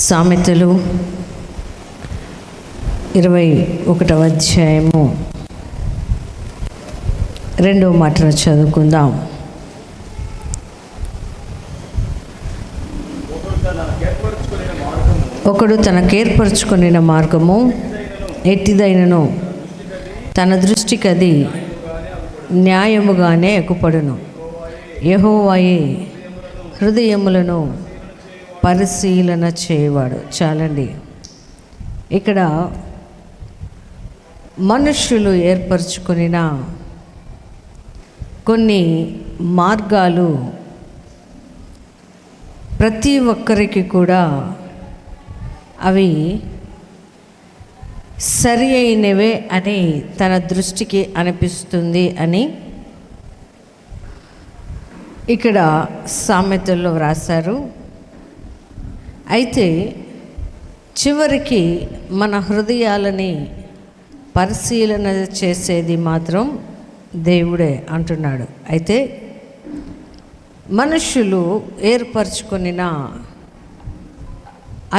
సామెతలు 21వ అధ్యాయము 2వ మాటను చదువుకుందాం. ఒకడు తనకేర్పరచుకొనిన మార్గము ఎట్టిదైనను తన దృష్టికి అది న్యాయముగానే ఎక్కుపడును. యెహోవాయే హృదయములను పరిశీలన చేయవాడు. చాలండి. ఇక్కడ మనుష్యులు ఏర్పరచుకొనిన కొన్ని మార్గాలు ప్రతి ఒక్కరికి కూడా అవి సరి అయినవే అని తన దృష్టికి అనిపిస్తుంది అని ఇక్కడ సామెతల్లో వ్రాసారు. అయితే చివరికి మన హృదయాలని పరిశీలన చేసేది మాత్రం దేవుడే అంటున్నాడు. అయితే మనుషులు ఏర్పరచుకొనిన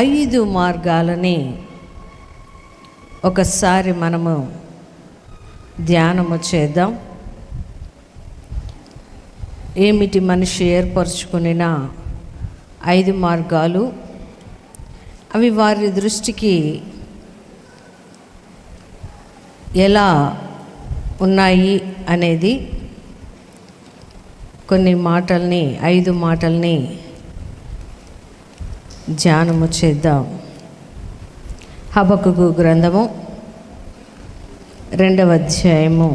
5 మార్గాలని ఒకసారి మనము ధ్యానము చేద్దాం. ఏమిటి మనిషి ఏర్పరచుకొనిన 5 మార్గాలు? అవి వారి దృష్టికి ఎలా ఉన్నాయి అనేది కొన్ని మాటల్ని 5 మాటల్ని ధ్యానము చేద్దాం. హబక్కూకు గ్రంథము 2వ అధ్యాయము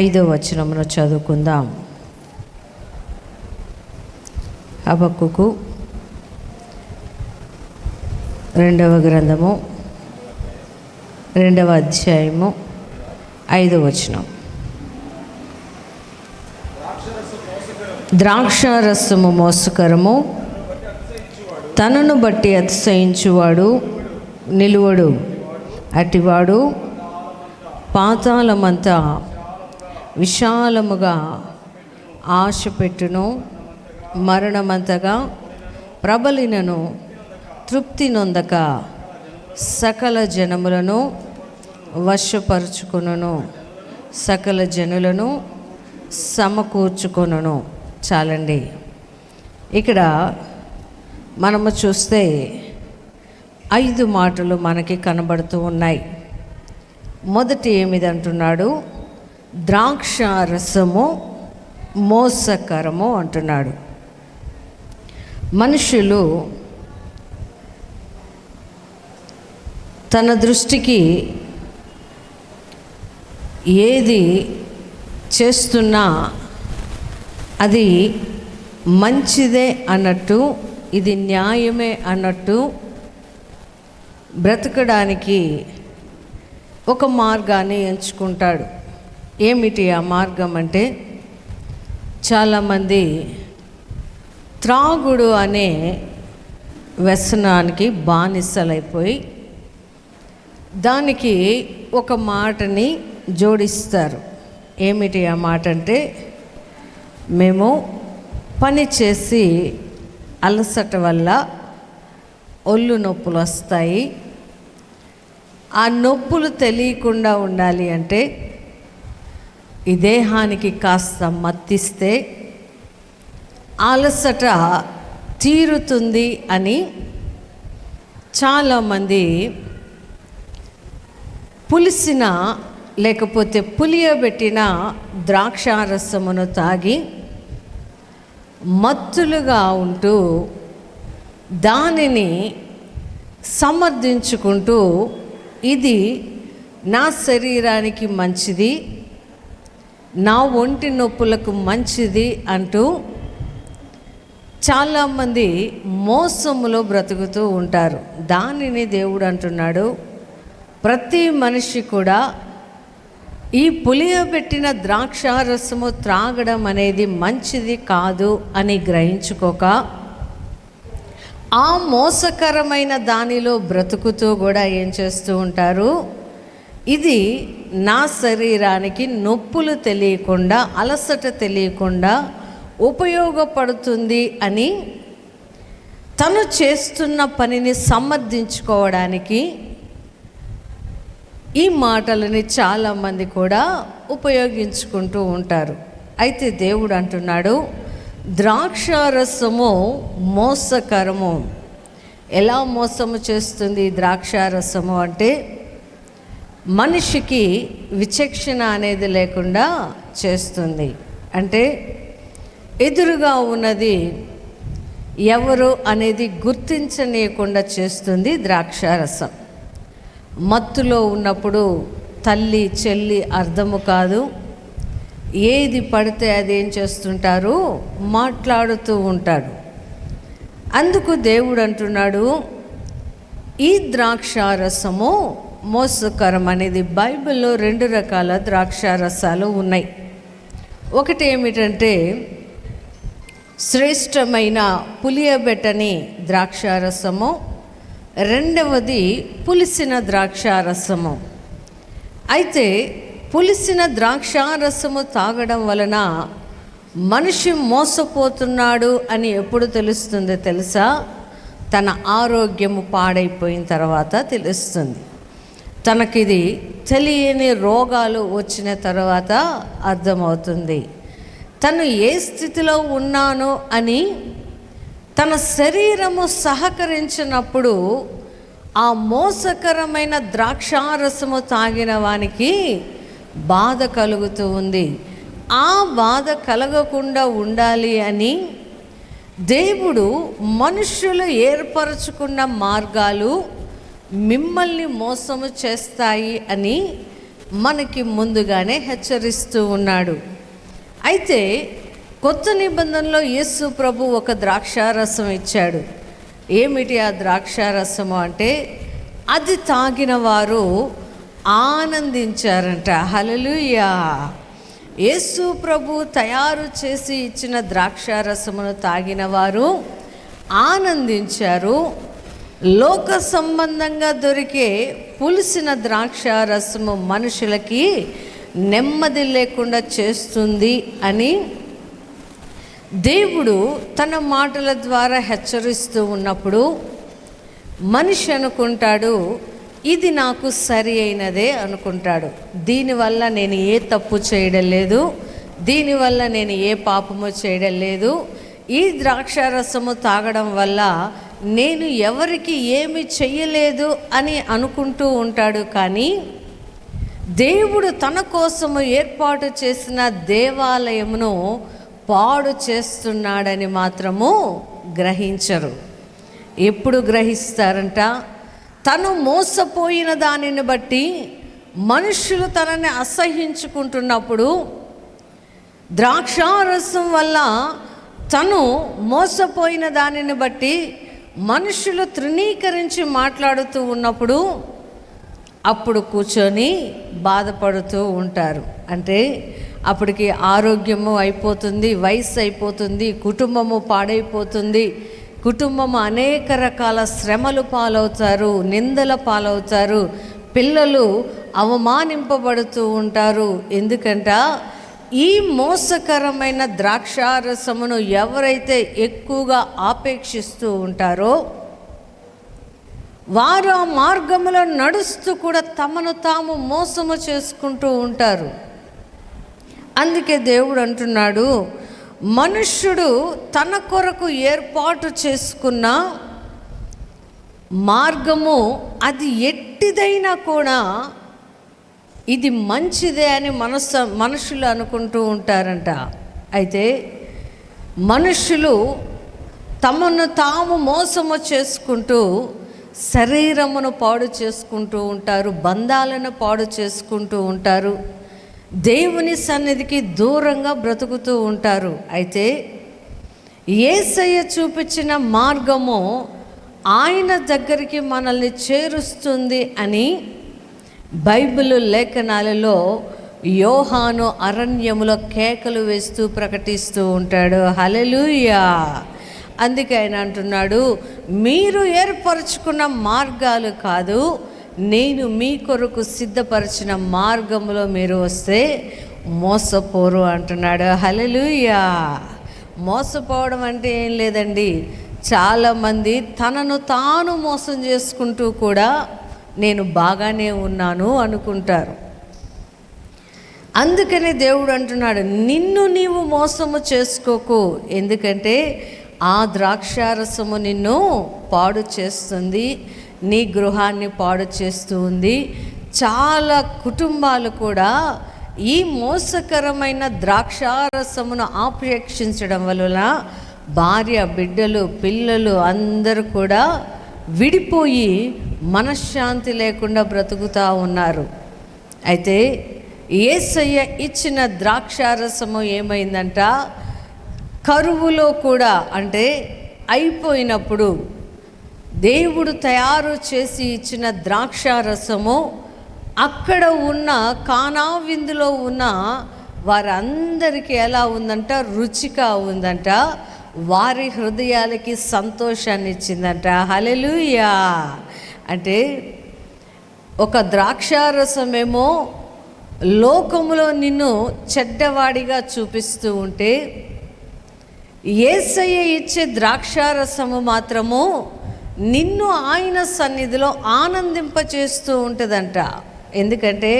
5వ వచనమును చదువుకుందాం. హబక్కూకు 2వ గ్రంథము 2వ అధ్యాయము 5వ వచనం. ద్రాక్షారసము మోసకరము, తనను బట్టి అతిశయించువాడు నిలువడు. అటివాడు పాతాళమంతా విశాలముగా ఆశ పెట్టును, మరణమంతగా ప్రబలినను తృప్తి నొందక సకల జనములను వశపరుచుకొనును, సకల జనులను సమకూర్చుకొనును. చాలండి. ఇక్కడ మనము చూస్తే 5 మాటలు మనకి కనబడుతూ ఉన్నాయి. మొదటి ఏమిది అంటున్నాడు? ద్రాక్షారసము మోసకరము అంటున్నాడు. మనుషులు తన దృష్టికి ఏది చేస్తున్నా అది మంచిదే అన్నట్టు, ఇది న్యాయమే అన్నట్టు బ్రతకడానికి ఒక మార్గాన్ని ఎంచుకుంటాడు. ఏమిటి ఆ మార్గం అంటే, చాలామంది త్రాగుడు అనే వ్యసనానికి బానిసలైపోయి దానికి ఒక మాటని జోడిస్తారు. ఏమిటి ఆ మాట అంటే, మేము పని చేసి అలసట వల్ల ఒళ్ళు నొప్పులు వస్తాయి, ఆ నొప్పులు తెలియకుండా ఉండాలి అంటే ఈ దేహానికి కాస్త మత్తిస్తే అలసట తీరుతుంది అని చాలామంది పులిసిన లేకపోతే పులియబెట్టిన ద్రాక్షారసమును తాగి మత్తులుగా ఉంటూ దానిని సమర్థించుకుంటూ ఇది నా శరీరానికి మంచిది, నా ఒంటి నొప్పులకు మంచిది అంటూ చాలామంది మోసములో బ్రతుకుతూ ఉంటారు. దానిని దేవుడు అంటున్నాడు, ప్రతి మనిషి కూడా ఈ పులియబెట్టిన ద్రాక్షారసము త్రాగడం అనేది మంచిది కాదు అని గ్రహించుకోక ఆ మోసకరమైన దానిలో బ్రతుకుతూ కూడా ఏం చేస్తూ ఉంటారు, ఇది నా శరీరానికి నొప్పులు తెలియకుండా, అలసట తెలియకుండా ఉపయోగపడుతుంది అని తను చేస్తున్న పనిని సమర్థించుకోవడానికి ఈ మాటలని చాలామంది కూడా ఉపయోగించుకుంటూ ఉంటారు. అయితే దేవుడు అంటున్నాడు, ద్రాక్షారసము మోసకరము. ఎలా మోసము చేస్తుంది ద్రాక్షారసము అంటే, మనిషికి విచక్షణ అనేది లేకుండా చేస్తుంది. అంటే ఎదురుగా ఉన్నది ఎవరు అనేది గుర్తించనీయకుండా చేస్తుంది ద్రాక్షారసం. మత్తులో ఉన్నప్పుడు తల్లి చెల్లి అర్థము కాదు, ఏది పడితే అది ఏం చేస్తుంటారు, మాట్లాడుతూ ఉంటాడు. అందుకు దేవుడు అంటున్నాడు, ఈ ద్రాక్షారసము మోసకరం అనేది. బైబిల్లో 2 రకాల ద్రాక్షారసాలు ఉన్నాయి. ఒకటి ఏమిటంటే శ్రేష్టమైన పులియబెట్టని ద్రాక్షారసము, రెండవది పులిసిన ద్రాక్షారసము. అయితే పులిసిన ద్రాక్షారసము తాగడం వలన మనిషి మోసపోతున్నాడు అని ఎప్పుడు తెలుస్తుందో తెలుసా? తన ఆరోగ్యము పాడైపోయిన తర్వాత తెలుస్తుంది. తనకిది తెలియని రోగాలు వచ్చిన తర్వాత అర్థమవుతుంది. తను ఏ స్థితిలో ఉన్నాను అని తన శరీరము సహకరించినప్పుడు ఆ మోసకరమైన ద్రాక్షారసము తాగిన వానికి బాధ కలుగుతూ ఉంది. ఆ బాధ కలగకుండా ఉండాలి అని దేవుడు మనుష్యులు ఏర్పరచుకున్న మార్గాలు మిమ్మల్ని మోసము చేస్తాయి అని మనకి ముందుగానే హెచ్చరిస్తూ ఉన్నాడు. అయితే కొత్త నిబంధనలో యేసు ప్రభు ఒక ద్రాక్షారసం ఇచ్చాడు. ఏమిటి ఆ ద్రాక్షారసము అంటే, అది తాగిన వారు ఆనందించారంట. హల్లెలూయా! యేసు ప్రభు తయారు చేసి ఇచ్చిన ద్రాక్షారసమును తాగిన వారు ఆనందించారు. లోక సంబంధంగా దొరికే పులిసిన ద్రాక్షారసము మనుషులకి నెమ్మది లేకుండా చేస్తుంది అని దేవుడు తన మాటల ద్వారా హెచ్చరిస్తూ ఉన్నప్పుడు మనిషి అనుకుంటాడు, ఇది నాకు సరి అయినదే అనుకుంటాడు. దీనివల్ల నేను ఏ తప్పు చేయడం లేదు, దీనివల్ల నేను ఏ పాపము చేయడం లేదు, ఈ ద్రాక్షారసము తాగడం వల్ల నేను ఎవరికి ఏమి చెయ్యలేదు అని అనుకుంటూ ఉంటాడు. కానీ దేవుడు తన కోసము ఏర్పాటు చేసిన దేవాలయమును పాడు చేస్తున్నాడని మాత్రము గ్రహించరు. ఎప్పుడు గ్రహిస్తారంట? తను మోసపోయిన దానిని బట్టి మనుషులు తనని అసహ్యించుకుంటున్నప్పుడు, ద్రాక్షారసం వల్ల తను మోసపోయిన దానిని బట్టి మనుషులు తృణీకరించి మాట్లాడుతూ ఉన్నప్పుడు అప్పుడు కూర్చొని బాధపడుతూ ఉంటారు. అంటే అప్పటికి ఆరోగ్యము అయిపోతుంది, వయసు అయిపోతుంది, కుటుంబము పాడైపోతుంది, కుటుంబము అనేక రకాల శ్రమలు పాలవుతారు, నిందల పాలవుతారు, పిల్లలు అవమానింపబడుతూ ఉంటారు. ఎందుకంట ఈ మోసకరమైన ద్రాక్షారసమును ఎవరైతే ఎక్కువగా ఆపేక్షిస్తూ ఉంటారో వారు ఆ మార్గములో నడుస్తూ కూడా తమను తాము మోసము చేసుకుంటూ ఉంటారు. అందుకే దేవుడు అంటున్నాడు, మనుష్యుడు తన కొరకు ఏర్పాటు చేసుకున్న మార్గము అది ఎట్టిదైనా కూడా ఇది మంచిదే అని మనుషులు అనుకుంటూ ఉంటారంట. అయితే మనుషులు తమను తాము మోసము చేసుకుంటూ శరీరమును పాడు చేసుకుంటూ ఉంటారు, బంధాలను పాడు చేసుకుంటూ ఉంటారు, దేవుని సన్నిధికి దూరంగా బ్రతుకుతూ ఉంటారు. అయితే యేసయ్య చూపించిన మార్గము ఆయన దగ్గరికి మనల్ని చేరుస్తుంది అని బైబిల్ లేఖనాలలో యోహాను అరణ్యములో కేకలు వేస్తూ ప్రకటిస్తూ ఉంటాడు. హల్లెలూయా! అందుకే ఆయన అంటున్నాడు, మీరు ఏర్పరచుకున్న మార్గాలు కాదు, నేను మీ కొరకు సిద్ధపరిచిన మార్గంలో మీరు వస్తే మోసపోరు అంటున్నాడు. హల్లెలూయా! మోసపోవడం అంటే ఏం లేదండి, చాలామంది తనను తాను మోసం చేసుకుంటూ కూడా నేను బాగానే ఉన్నాను అనుకుంటారు. అందుకనే దేవుడు అంటున్నాడు, నిన్ను నీవు మోసము చేసుకోకు, ఎందుకంటే ఆ ద్రాక్షారసము నిన్ను పాడు చేస్తుంది, నీ గృహాన్ని పాడు చేస్తూ ఉంది. చాలా కుటుంబాలు కూడా ఈ మోసకరమైన ద్రాక్షారసమును ఆపేక్షించడం వలన భార్య, బిడ్డలు, పిల్లలు అందరూ కూడా విడిపోయి మనశ్శాంతి లేకుండా బ్రతుకుతూ ఉన్నారు. అయితే యేసయ్య ఇచ్చిన ద్రాక్షారసము ఏమైందంట, కరువులో కూడా అంటే అయిపోయినప్పుడు దేవుడు తయారు చేసి ఇచ్చిన ద్రాక్షారసము అక్కడ ఉన్న కానా విందులో ఉన్న వారందరికీ ఎలా ఉందంట, రుచిగా ఉందంట, వారి హృదయాలకి సంతోషాన్ని ఇచ్చిందంట. హల్లెలూయా. అంటే ఒక ద్రాక్షారసమేమో లోకములో నిన్ను చెడ్డవాడిగా చూపిస్తూ ఉంటే, యేసయ్య ఇచ్చే ద్రాక్షారసము మాత్రము నిన్ను ఆయన సన్నిధిలో ఆనందింపచేస్తూ ఉంటుందంట. ఎందుకంటే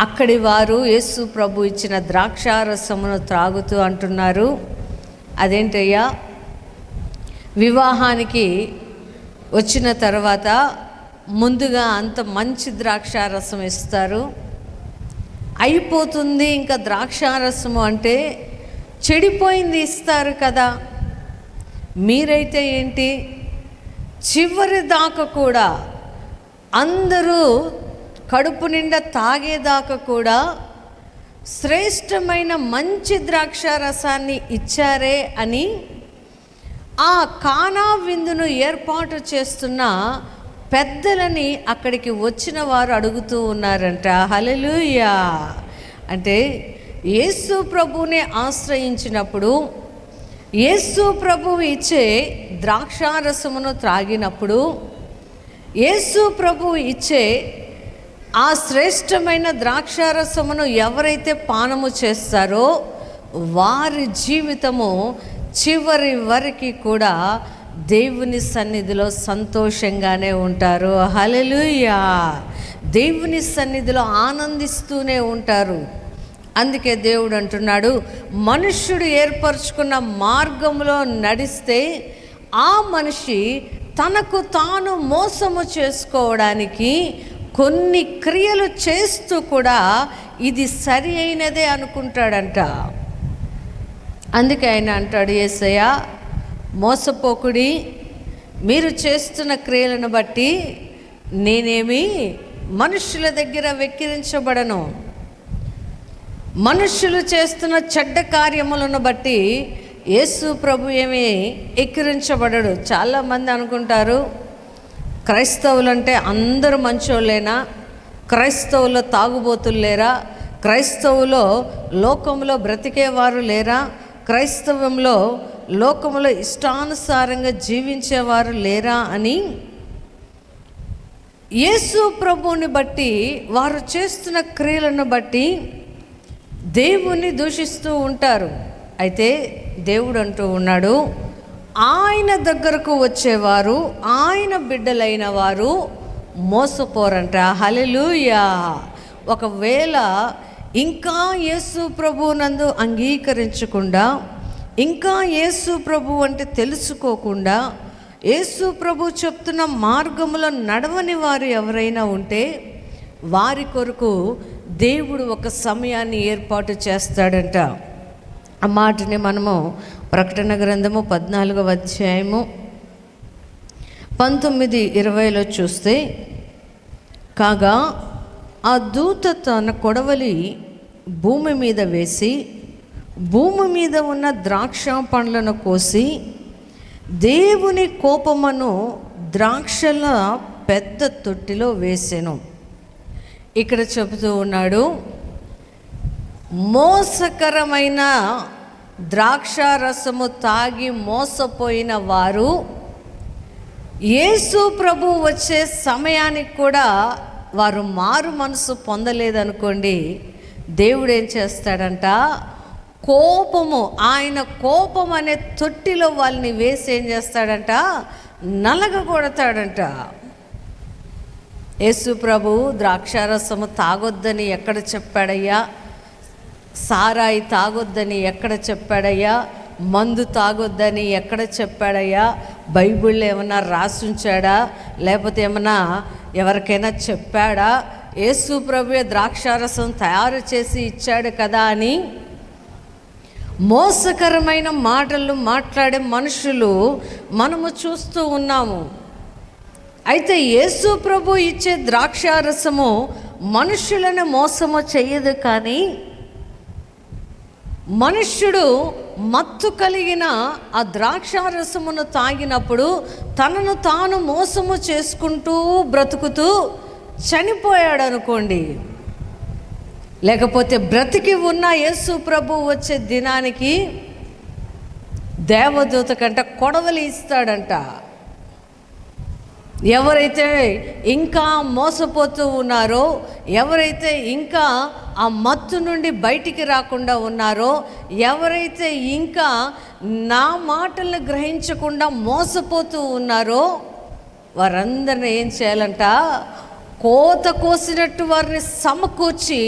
అక్కడి వారు యేసు ప్రభు ఇచ్చిన ద్రాక్షారసమును త్రాగుతూ అంటున్నారు, అదేంటయ్యా, వివాహానికి వచ్చిన తర్వాత ముందుగా అంత మంచి ద్రాక్షారసం ఇస్తారు, అయిపోతుంది ఇంకా ద్రాక్షారసము అంటే చెడిపోయింది ఇస్తారు కదా, మీరైతే ఏంటి చివరి దాకా కూడా అందరూ కడుపు నిండా తాగేదాకా కూడా శ్రేష్టమైన మంచి ద్రాక్షారసాన్ని ఇచ్చారే అని ఆ కానా విందును ఏర్పాటు చేస్తున్న పెద్దలని అక్కడికి వచ్చిన వారు అడుగుతూ ఉన్నారంట. హల్లెలూయా. అంటే యేసు ప్రభువునే ఆశ్రయించినప్పుడు, యేసు ప్రభువు ఇచ్చే ద్రాక్షారసమును త్రాగినప్పుడు, యేసు ప్రభువు ఇచ్చే ఆ శ్రేష్టమైన ద్రాక్షారసమును ఎవరైతే పానము చేస్తారో వారి జీవితము చివరి వరకు కూడా దేవుని సన్నిధిలో సంతోషంగానే ఉంటారు. హల్లెలూయా. దేవుని సన్నిధిలో ఆనందిస్తూనే ఉంటారు. అందుకే దేవుడు అంటున్నాడు, మనుష్యుడు ఏర్పరచుకున్న మార్గంలో నడిస్తే ఆ మనిషి తనకు తాను మోసము చేసుకోవడానికి కొన్ని క్రియలు చేస్తూ కూడా ఇది సరి అయినదే అనుకుంటాడంట. అందుకే ఆయన అంటాడు, యేసయ్య మోసపోకుడి, మీరు చేస్తున్న క్రియలను బట్టి నేనేమి మనుష్యుల దగ్గర వెక్కిరించబడను, మనుష్యులు చేస్తున్న చెడ్డ కార్యములను బట్టి యేసు ప్రభు ఏమి ఎక్కిరించబడడు. చాలామంది అనుకుంటారు క్రైస్తవులంటే అందరూ మంచోళ్ళేనా, క్రైస్తవుల్లో తాగుబోతులు లేరా, క్రైస్తవులో లోకంలో బ్రతికేవారు లేరా, క్రైస్తవంలో లోకంలో ఇష్టానుసారంగా జీవించేవారు లేరా అని యేసు ప్రభువుని బట్టి వారు చేస్తున్న క్రియలను బట్టి దేవుణ్ణి దూషిస్తూ ఉంటారు. అయితే దేవుడు అంటూ ఉన్నాడు, ఆయన దగ్గరకు వచ్చేవారు, ఆయన బిడ్డలైన వారు మోసపోరంట. హల్లెలూయా. ఒకవేళ ఇంకా యేసు ప్రభువునందు అంగీకరించకుండా, ఇంకా యేసు ప్రభు అంటే తెలుసుకోకుండా, యేసు ప్రభు చెప్తున్న మార్గములో నడవని వారు ఎవరైనా ఉంటే వారి కొరకు దేవుడు ఒక సమయాన్ని ఏర్పాటు చేస్తాడంట. ఆ మాటని మనము ప్రకటన గ్రంథము 14వ అధ్యాయము 19-20లో చూస్తే, కాగా ఆ దూత తన కొడవలి భూమి మీద వేసి భూమి మీద ఉన్న ద్రాక్ష పండ్లను కోసి దేవుని కోపమును ద్రాక్షల పెద్ద తొట్టిలో వేసెను. ఇక్కడ చెబుతూ ఉన్నాడు, మోసకరమైన ద్రాక్షారసము తాగి మోసపోయిన వారు యేసు ప్రభు వచ్చే సమయానికి కూడా వారు మారు మనసు పొందలేదనుకోండి, దేవుడు ఏం చేస్తాడంట, కోపము, ఆయన కోపం అనే తొట్టిలో వాళ్ళని వేసి ఏం చేస్తాడంట, నలగ కొడతాడంట. యేసు ప్రభు ద్రాక్షారసము తాగొద్దని ఎక్కడ చెప్పాడయ్యా? సారాయి తాగొద్దని ఎక్కడ చెప్పాడయ్యా? మందు తాగొద్దని ఎక్కడ చెప్పాడయ్యా? బైబిల్లో ఏమన్నా రాసుంచాడా? లేకపోతే ఏమన్నా ఎవరికైనా చెప్పాడా? యేసు ప్రభువే ద్రాక్షారసం తయారు చేసి ఇచ్చాడు కదా అని మోసకరమైన మాటలు మాట్లాడే మనుషులు మనము చూస్తూ ఉన్నాము. అయితే యేసు ప్రభు ఇచ్చే ద్రాక్షారసము మనుషులను మోసము చేయదు, కానీ మనుష్యుడు మత్తు కలిగిన ఆ ద్రాక్షారసమును తాగినప్పుడు తనను తాను మోసము చేసుకుంటూ బ్రతుకుతూ చనిపోయాడు అనుకోండి, లేకపోతే బ్రతికి ఉన్న యేసు ప్రభు వచ్చే దినానికి దేవదూత కంట కొడవలి ఇస్తాడంట. ఎవరైతే ఇంకా మోసపోతూ ఉన్నారో, ఎవరైతే ఇంకా ఆ మత్తు నుండి బయటికి రాకుండా ఉన్నారో, ఎవరైతే ఇంకా నా మాటలను గ్రహించకుండా మోసపోతూ ఉన్నారో వారందరిని ఏం చేయాలంట, కోత కోసినట్టు వారిని సమకూర్చి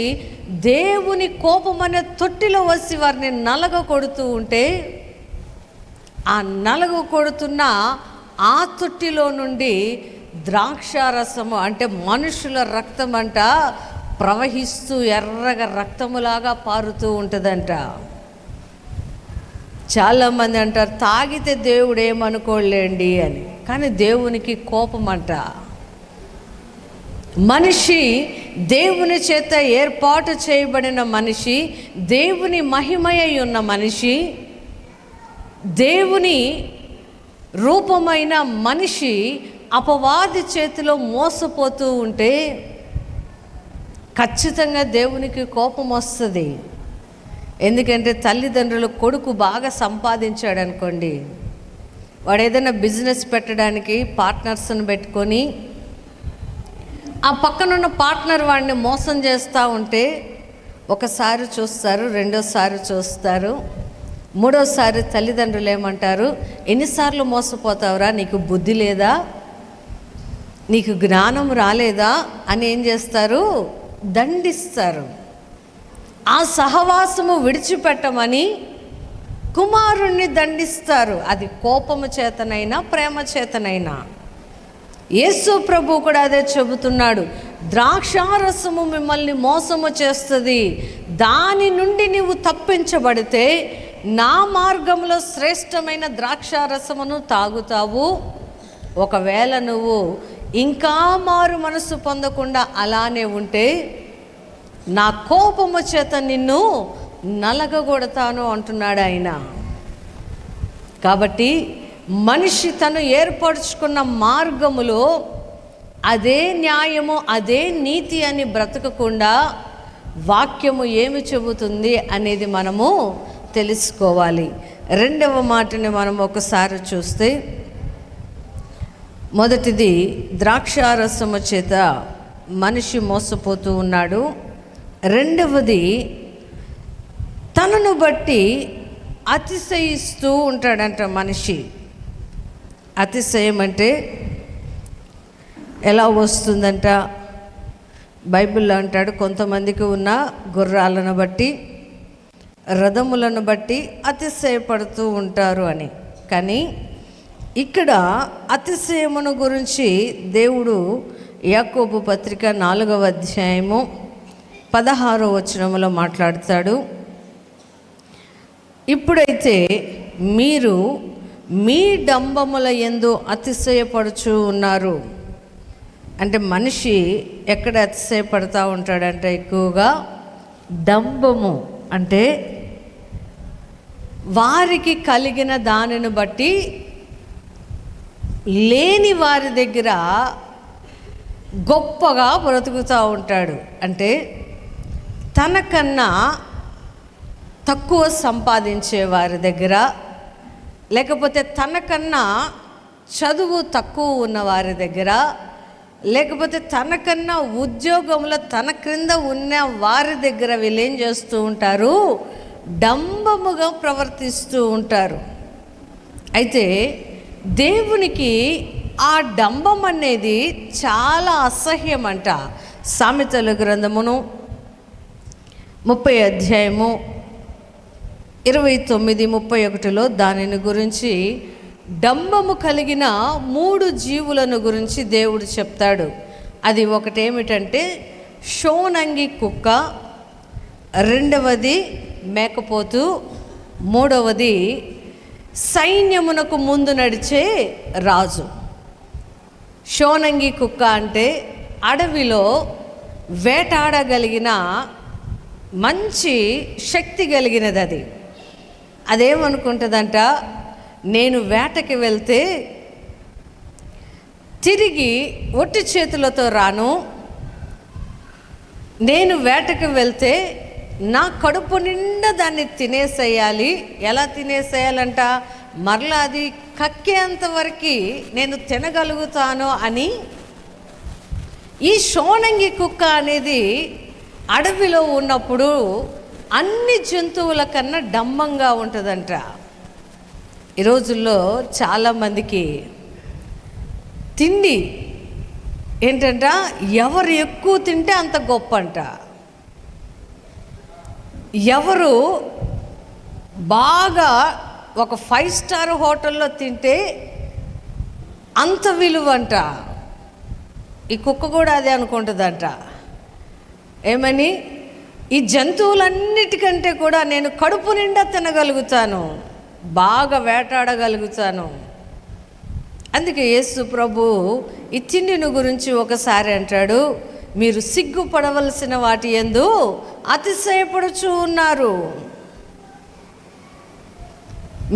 దేవుని కోపం అనే తొట్టిలో వచ్చి వారిని నలగ కొడుతూ ఉంటే, ఆ నలగ కొడుతున్న ఆ తొట్టిలో నుండి ద్రాక్షారసము అంటే మనుషుల రక్తం అంట ప్రవహిస్తూ ఎర్రగా రక్తములాగా పారుతూ ఉంటుందంట. చాలామంది అంటారు తాగితే దేవుడు ఏమనుకోలేండి అని, కానీ దేవునికి కోపం అంట. మనిషి దేవుని చేత ఏర్పాటు చేయబడిన మనిషి, దేవుని మహిమయ్య ఉన్న మనిషి, దేవుని రూపమైన మనిషి అపవాది చేతిలో మోసపోతూ ఉంటే ఖచ్చితంగా దేవునికి కోపం వస్తుంది. ఎందుకంటే తల్లిదండ్రులు కొడుకు బాగా సంపాదించాడు అనుకోండి, వాడు ఏదైనా బిజినెస్ పెట్టడానికి పార్ట్నర్స్ని పెట్టుకొని ఆ పక్కనున్న పార్ట్నర్ వాడిని మోసం చేస్తూ ఉంటే ఒకసారి చూస్తారు, రెండోసారి చూస్తారు, మూడోసారి తల్లిదండ్రులు ఏమంటారు, ఎన్నిసార్లు మోసపోతావురా, నీకు బుద్ధి లేదా, నీకు జ్ఞానం రాలేదా అని ఏం చేస్తారు, దండిస్తారు. ఆ సహవాసము విడిచిపెట్టమని కుమారుణ్ణి దండిస్తారు. అది కోపము చేతనైనా ప్రేమ చేతనైనా. యేసు ప్రభు కూడా అదే చెబుతున్నాడు, ద్రాక్షారసము మిమ్మల్ని మోసము చేస్తుంది, దాని నుండి నీవు తప్పించబడితే నా మార్గంలో శ్రేష్టమైన ద్రాక్షారసమును తాగుతావు. ఒకవేళ నువ్వు ఇంకా మారు మనసు పొందకుండా అలానే ఉంటే నా కోపము చేత నిన్ను నలగగొడతాను అంటున్నాడు ఆయన. కాబట్టి మనిషి తను ఏర్పరచుకున్న మార్గములో అదే న్యాయము అదే నీతి అని బ్రతకకుండా వాక్యము ఏమి చెబుతుంది అనేది మనము తెలుసుకోవాలి. రెండవ మాటని మనం ఒకసారి చూస్తే, మొదటిది ద్రాక్షారసము చేత మనిషి మోసపోతూ ఉన్నాడు. రెండవది తనను బట్టి అతిశయిస్తూ ఉంటాడంట మనిషి. అతిశయం అంటే ఎలా వస్తుందంట, బైబిల్లో అంటాడు కొంతమందికి ఉన్న గుర్రాలను బట్టి రథములను బట్టి అతిశయపడుతూ ఉంటారు అని. కానీ ఇక్కడ అతిశయమును గురించి దేవుడు యాకోబు పత్రిక 4వ అధ్యాయము 16వ వచనములో మాట్లాడతాడు. ఇప్పుడైతే మీరు మీ డంబముల యందు అతిశయపడుచు ఉన్నారు. అంటే మనిషి ఎక్కడ అతిశయపడతా ఉంటాడంటే ఎక్కువగా డంబము అంటే వారికి కలిగిన దానిని బట్టి లేని వారి దగ్గర గొప్పగా బ్రతుకుతూ ఉంటాడు. అంటే తనకన్నా తక్కువ సంపాదించే వారి దగ్గర, లేకపోతే తనకన్నా చదువు తక్కువ ఉన్న వారి దగ్గర, లేకపోతే తనకన్నా ఉద్యోగంలో తన క్రింద ఉన్న వారి దగ్గర వీళ్ళు ఏం చేస్తూ ఉంటారు, డంబముగా ప్రవర్తిస్తూ ఉంటారు. అయితే దేవునికి ఆ డంబం అనేది చాలా అసహ్యమంట. సామెతల గ్రంథమును 30 అధ్యాయము 29-31లో దానిని గురించి, డంబము కలిగిన 3 జీవులను గురించి దేవుడు చెప్తాడు. అది ఒకటేమిటంటే షోనంగి కుక్క, రెండవది మేకపోతు, మూడవది సైన్యమునకు ముందు నడిచే రాజు. షోనంగి కుక్క అంటే అడవిలో వేటాడగలిగిన మంచి శక్తి కలిగినది. అది అదేమనుకుంటుందంట, నేను వేటకి వెళ్తే తిరిగి ఒట్టి చేతులతో రాను, నేను వేటకి వెళ్తే నా కడుపు నిండా దాన్ని తినేసేయాలి. ఎలా తినేసేయాలంట, మరలా అది కక్కేంత వరకు నేను తినగలుగుతాను అని. ఈ షోనంగి కుక్క అనేది అడవిలో ఉన్నప్పుడు అన్ని జంతువుల కన్నా డంబంగా ఉంటుందంట. ఈ రోజుల్లో చాలామందికి తిండి ఏంటంట, ఎవరు ఎక్కువ తింటే అంత గొప్ప అంట. ఎవరు బాగా ఒక 5 స్టార్ హోటల్లో తింటే అంత విలువంట. ఈ కుక్క కూడా అదే అనుకుంటుందంట. ఏమని, ఈ జంతువులన్నిటికంటే కూడా నేను కడుపు నిండా తినగలుగుతాను, బాగా వేటాడగలుగుతాను. అందుకే యేసు ప్రభు ఈ తిండిని గురించి ఒకసారి అంటాడు, మీరు సిగ్గుపడవలసిన వాటి యందు అతిశయపడుచు ఉన్నారు.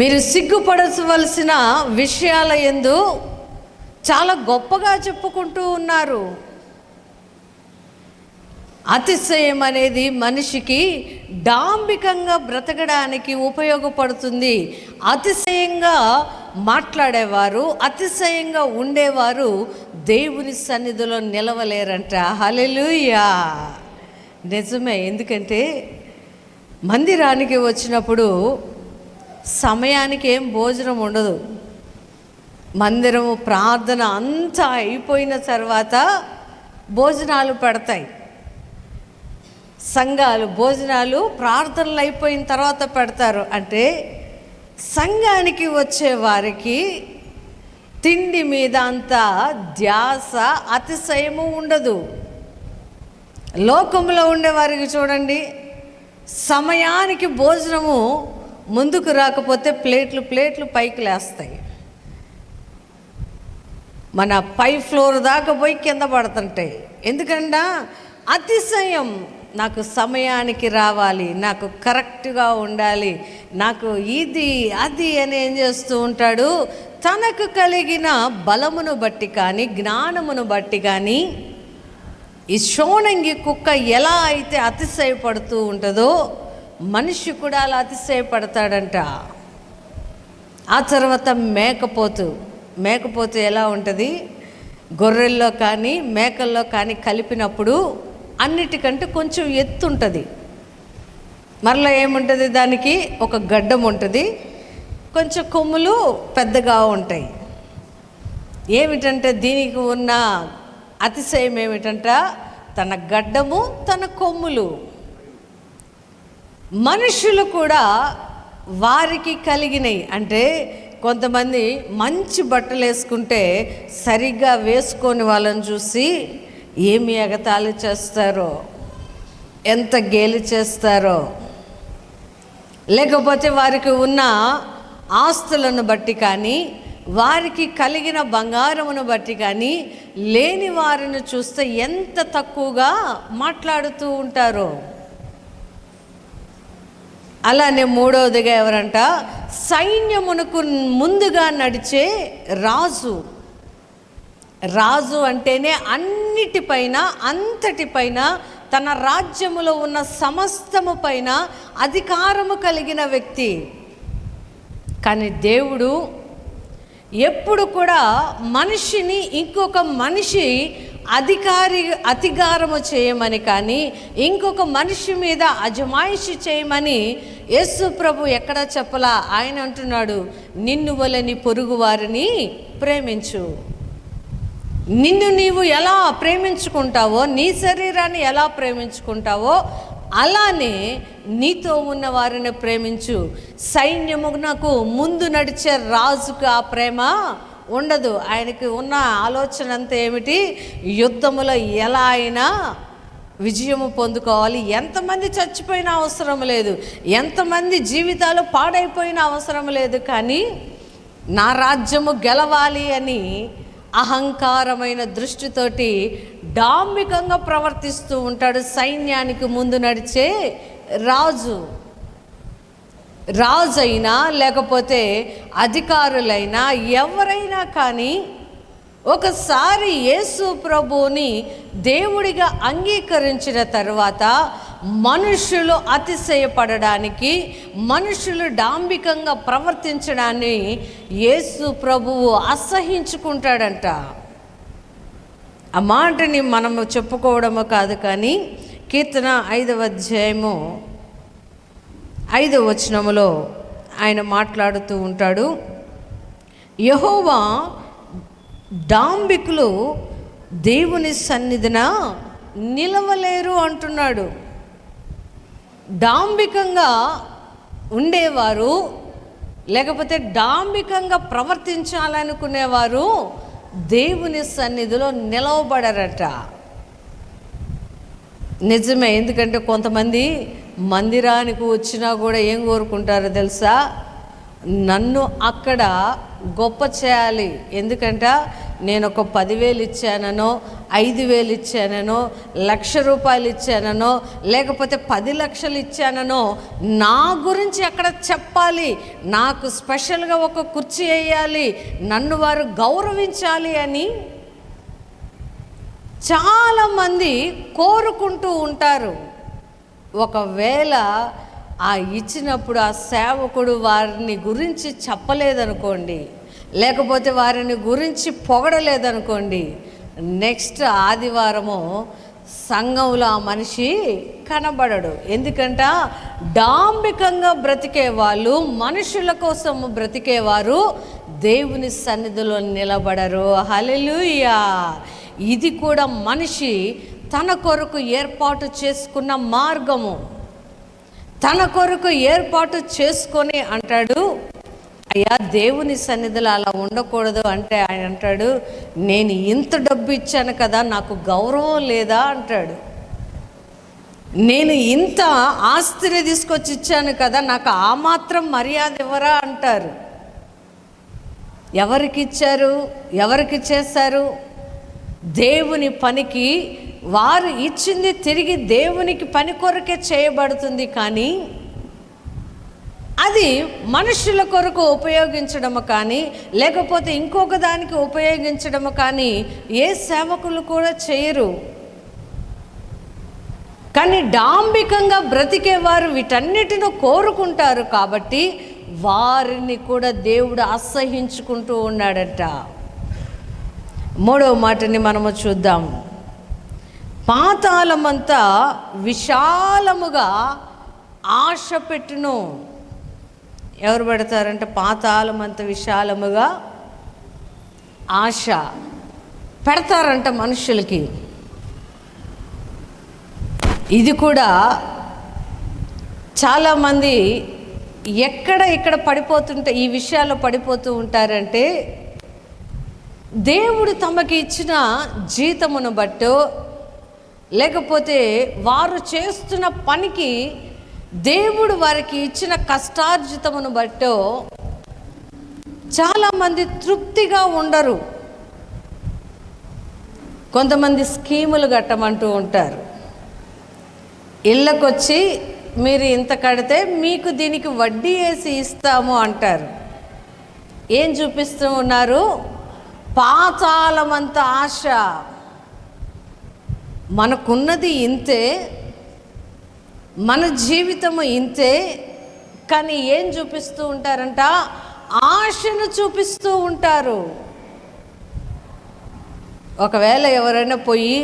మీరు సిగ్గుపడవలసిన విషయాల యందు చాలా గొప్పగా చెప్పుకుంటూ ఉన్నారు. అతిశయం అనేది మనిషికి డాంబికంగా బ్రతకడానికి ఉపయోగపడుతుంది. అతిశయంగా మాట్లాడేవారు, అతిశయంగా ఉండేవారు దేవుని సన్నిధిలో నిలవలేరంట. హల్లెలూయా, నిజమే. ఎందుకంటే మందిరానికి వచ్చినప్పుడు సమయానికి ఏం భోజనం ఉండదు. మందిరము ప్రార్థన అంతా అయిపోయిన తర్వాత భోజనాలు పెడతాయి. సంఘాలు భోజనాలు ప్రార్థనలు అయిపోయిన తర్వాత పెడతారు. అంటే సంఘానికి వచ్చే వారికి తిండి మీద అంత ధ్యాస, అతిశయము ఉండదు. లోకంలో ఉండేవారికి చూడండి, సమయానికి భోజనము ముందుకు రాకపోతే ప్లేట్లు పైకి లేస్తాయి. మన పై ఫ్లోర్ దాకా పోయి కింద పడుతుంటాయి. ఎందుకంటే అతిశయం, నాకు సమయానికి రావాలి, నాకు కరెక్ట్గా ఉండాలి, నాకు ఇది అది అని ఏం చేస్తూ ఉంటాడు, తనకు కలిగిన బలమును బట్టి కానీ జ్ఞానమును బట్టి కానీ ఈ షోనంగి కుక్క ఎలా అయితే అతిశయపడుతూ ఉంటుందో మనిషి కూడా అలా అతిశయపడతాడంట. ఆ తర్వాత మేకపోతు ఎలా ఉంటుంది, గొర్రెల్లో కానీ మేకల్లో కానీ కలిపినప్పుడు అన్నిటికంటే కొంచెం ఎత్తు ఉంటుంది. మరలా ఏముంటుంది, దానికి ఒక గడ్డం ఉంటుంది, కొంచెం కొమ్ములు పెద్దగా ఉంటాయి. ఏమిటంటే దీనికి ఉన్న అతిశయం ఏమిటంట, తన గడ్డము, తన కొమ్ములు. మనుషులు కూడా వారికి కలిగినవి. అంటే కొంతమంది మంచి బట్టలు వేసుకుంటే సరిగ్గా వేసుకొని వాళ్ళని చూసి ఏమి ఎగతాళి చేస్తారో, ఎంత గేలి చేస్తారో, లేకపోతే వారికి ఉన్న ఆస్తులను బట్టి కానీ వారికి కలిగిన బంగారమును బట్టి కానీ లేని వారిని చూస్తే ఎంత తక్కువగా మాట్లాడుతూ ఉంటారో. అలానే మూడవదిగా ఎవరంట, సైన్యమునకు ముందుగా నడిచే రాజు. రాజు అంటేనే అన్నిటిపైన, అంతటిపైన, తన రాజ్యములో ఉన్న సమస్తము పైన అధికారము కలిగిన వ్యక్తి. కానీ దేవుడు ఎప్పుడు కూడా మనిషిని ఇంకొక మనిషి అధికారము చేయమని కానీ ఇంకొక మనిషి మీద అజమాయిషి చేయమని యేసు ప్రభు ఎక్కడ చెప్పలా. ఆయన అంటున్నాడు, నిన్ను వలని పొరుగు వారిని ప్రేమించు. నిన్ను నీవు ఎలా ప్రేమించుకుంటావో, నీ శరీరాన్ని ఎలా ప్రేమించుకుంటావో అలానే నీతో ఉన్న వారిని ప్రేమించు. సైన్యమునకు ముందు నడిచే రాజుకు ఆ ప్రేమ ఉండదు. ఆయనకి ఉన్న ఆలోచన అంతా ఏమిటి? యుద్ధములో ఎలా అయినా విజయము పొందుకోవాలి. ఎంతమంది చచ్చిపోయినా అవసరం లేదు, ఎంతమంది జీవితాలు పాడైపోయినా అవసరం లేదు, కానీ నా రాజ్యము గెలవాలి అని అహంకారమైన దృష్టితోటి డాంబికంగా ప్రవర్తిస్తూ ఉంటాడు. సైన్యానికి ముందు నడిచే రాజైనా లేకపోతే అధికారులైనా ఎవరైనా కానీ ఒకసారి యేసు ప్రభువుని దేవుడిగా అంగీకరించిన తర్వాత మనుషులు అతిశయపడడానికి, మనుషులు డాంబికంగా ప్రవర్తించడాన్ని యేసు ప్రభువు అసహించుకుంటాడంట. ఆ మాటని మనము చెప్పుకోవడము కాదు, కానీ కీర్తన 5వ అధ్యాయము 5వ వచనములో ఆయన మాట్లాడుతూ ఉంటాడు, యెహోవా డాంబికులు దేవుని సన్నిధిన నిలవలేరు అంటున్నాడు. డాంబికంగా ఉండేవారు లేకపోతే డాంబికంగా ప్రవర్తించాలనుకునేవారు దేవుని సన్నిధిలో నిలవబడరట. నిజమే. ఎందుకంటే కొంతమంది మందిరానికి వచ్చినా కూడా ఏం కోరుకుంటారో తెలుసా? నన్ను అక్కడ గొప్ప చేయాలి. ఎందుకంట నేను ఒక 10,000 ఇచ్చాననో, 5,000 ఇచ్చాననో, ₹1,00,000 ఇచ్చాననో, లేకపోతే 10 లక్షలు ఇచ్చాననో నా గురించి అక్కడ చెప్పాలి, నాకు స్పెషల్గా ఒక కుర్చీ వేయాలి, నన్ను వారు గౌరవించాలి అని చాలామంది కోరుకుంటూ ఉంటారు. ఒకవేళ ఆ ఇచ్చినప్పుడు ఆ సేవకుడు వారిని గురించి చెప్పలేదనుకోండి, లేకపోతే వారిని గురించి పొగడలేదనుకోండి, నెక్స్ట్ ఆదివారము సంఘంలో ఆ మనిషి కనబడడు. ఎందుకంటే డాంబికంగా బ్రతికే వాళ్ళు, మనుషుల కోసం బ్రతికేవారు దేవుని సన్నిధిలో నిలబడరు. హల్లెలూయా. ఇది కూడా మనిషి తన కొరకు ఏర్పాటు చేసుకున్న మార్గము. తన కొరకు ఏర్పాటు చేసుకొని అంటాడు, అయ్యా దేవుని సన్నిధిలో అలా ఉండకూడదు అంటే ఆయన అంటాడు, నేను ఇంత డబ్బు ఇచ్చాను కదా, నాకు గౌరవం లేదా అంటాడు. నేను ఇంత ఆస్తిని తీసుకొచ్చి ఇచ్చాను కదా, నాకు ఆ మాత్రం మర్యాద ఇవ్వరా అంటారు. ఎవరికి ఇచ్చారు? ఎవరికి చేశారు? దేవుని పనికి వారు ఇచ్చింది తిరిగి దేవునికి పని కొరకే చేయబడుతుంది, కానీ అది మనుషుల కొరకు ఉపయోగించడము కానీ లేకపోతే ఇంకొక దానికి ఉపయోగించడము కానీ ఏ సేవకులు కూడా చేయరు. కానీ డాంబికంగా బ్రతికేవారు వీటన్నిటిని కోరుకుంటారు కాబట్టి వారిని కూడా దేవుడు అసహించుకుంటూ ఉన్నాడట. 3వ మాటని మనము చూద్దాం. పాతాళమంతా విశాలముగా ఆశ పెట్టును. ఎవరు పెడతారంటే పాతాళమంత విశాలముగా ఆశ పెడతారంట మనుషులకి. ఇది కూడా చాలామంది ఇక్కడ పడిపోతుంటే ఈ విషయాల్లో పడిపోతూ ఉంటారంటే, దేవుడు తమకి ఇచ్చిన జీతమును బట్టో లేకపోతే వారు చేస్తున్న పనికి దేవుడు వారికి ఇచ్చిన కష్టార్జితమును బట్టో చాలామంది తృప్తిగా ఉండరు. కొంతమంది స్కీములు కట్టమంటూ ఉంటారు. ఇళ్ళకొచ్చి మీరు ఇంత కడితే మీకు దీనికి వడ్డీ వేసి ఇస్తాము అంటారు. ఏం చూపిస్తూ ఉన్నారు? పాతాళమంత ఆశ. మనకున్నది ఇంతే, మన జీవితము ఇంతే, కానీ ఏం చూపిస్తూ ఉంటారంట? ఆశను చూపిస్తూ ఉంటారు. ఒకవేళ ఎవరైనా పోయి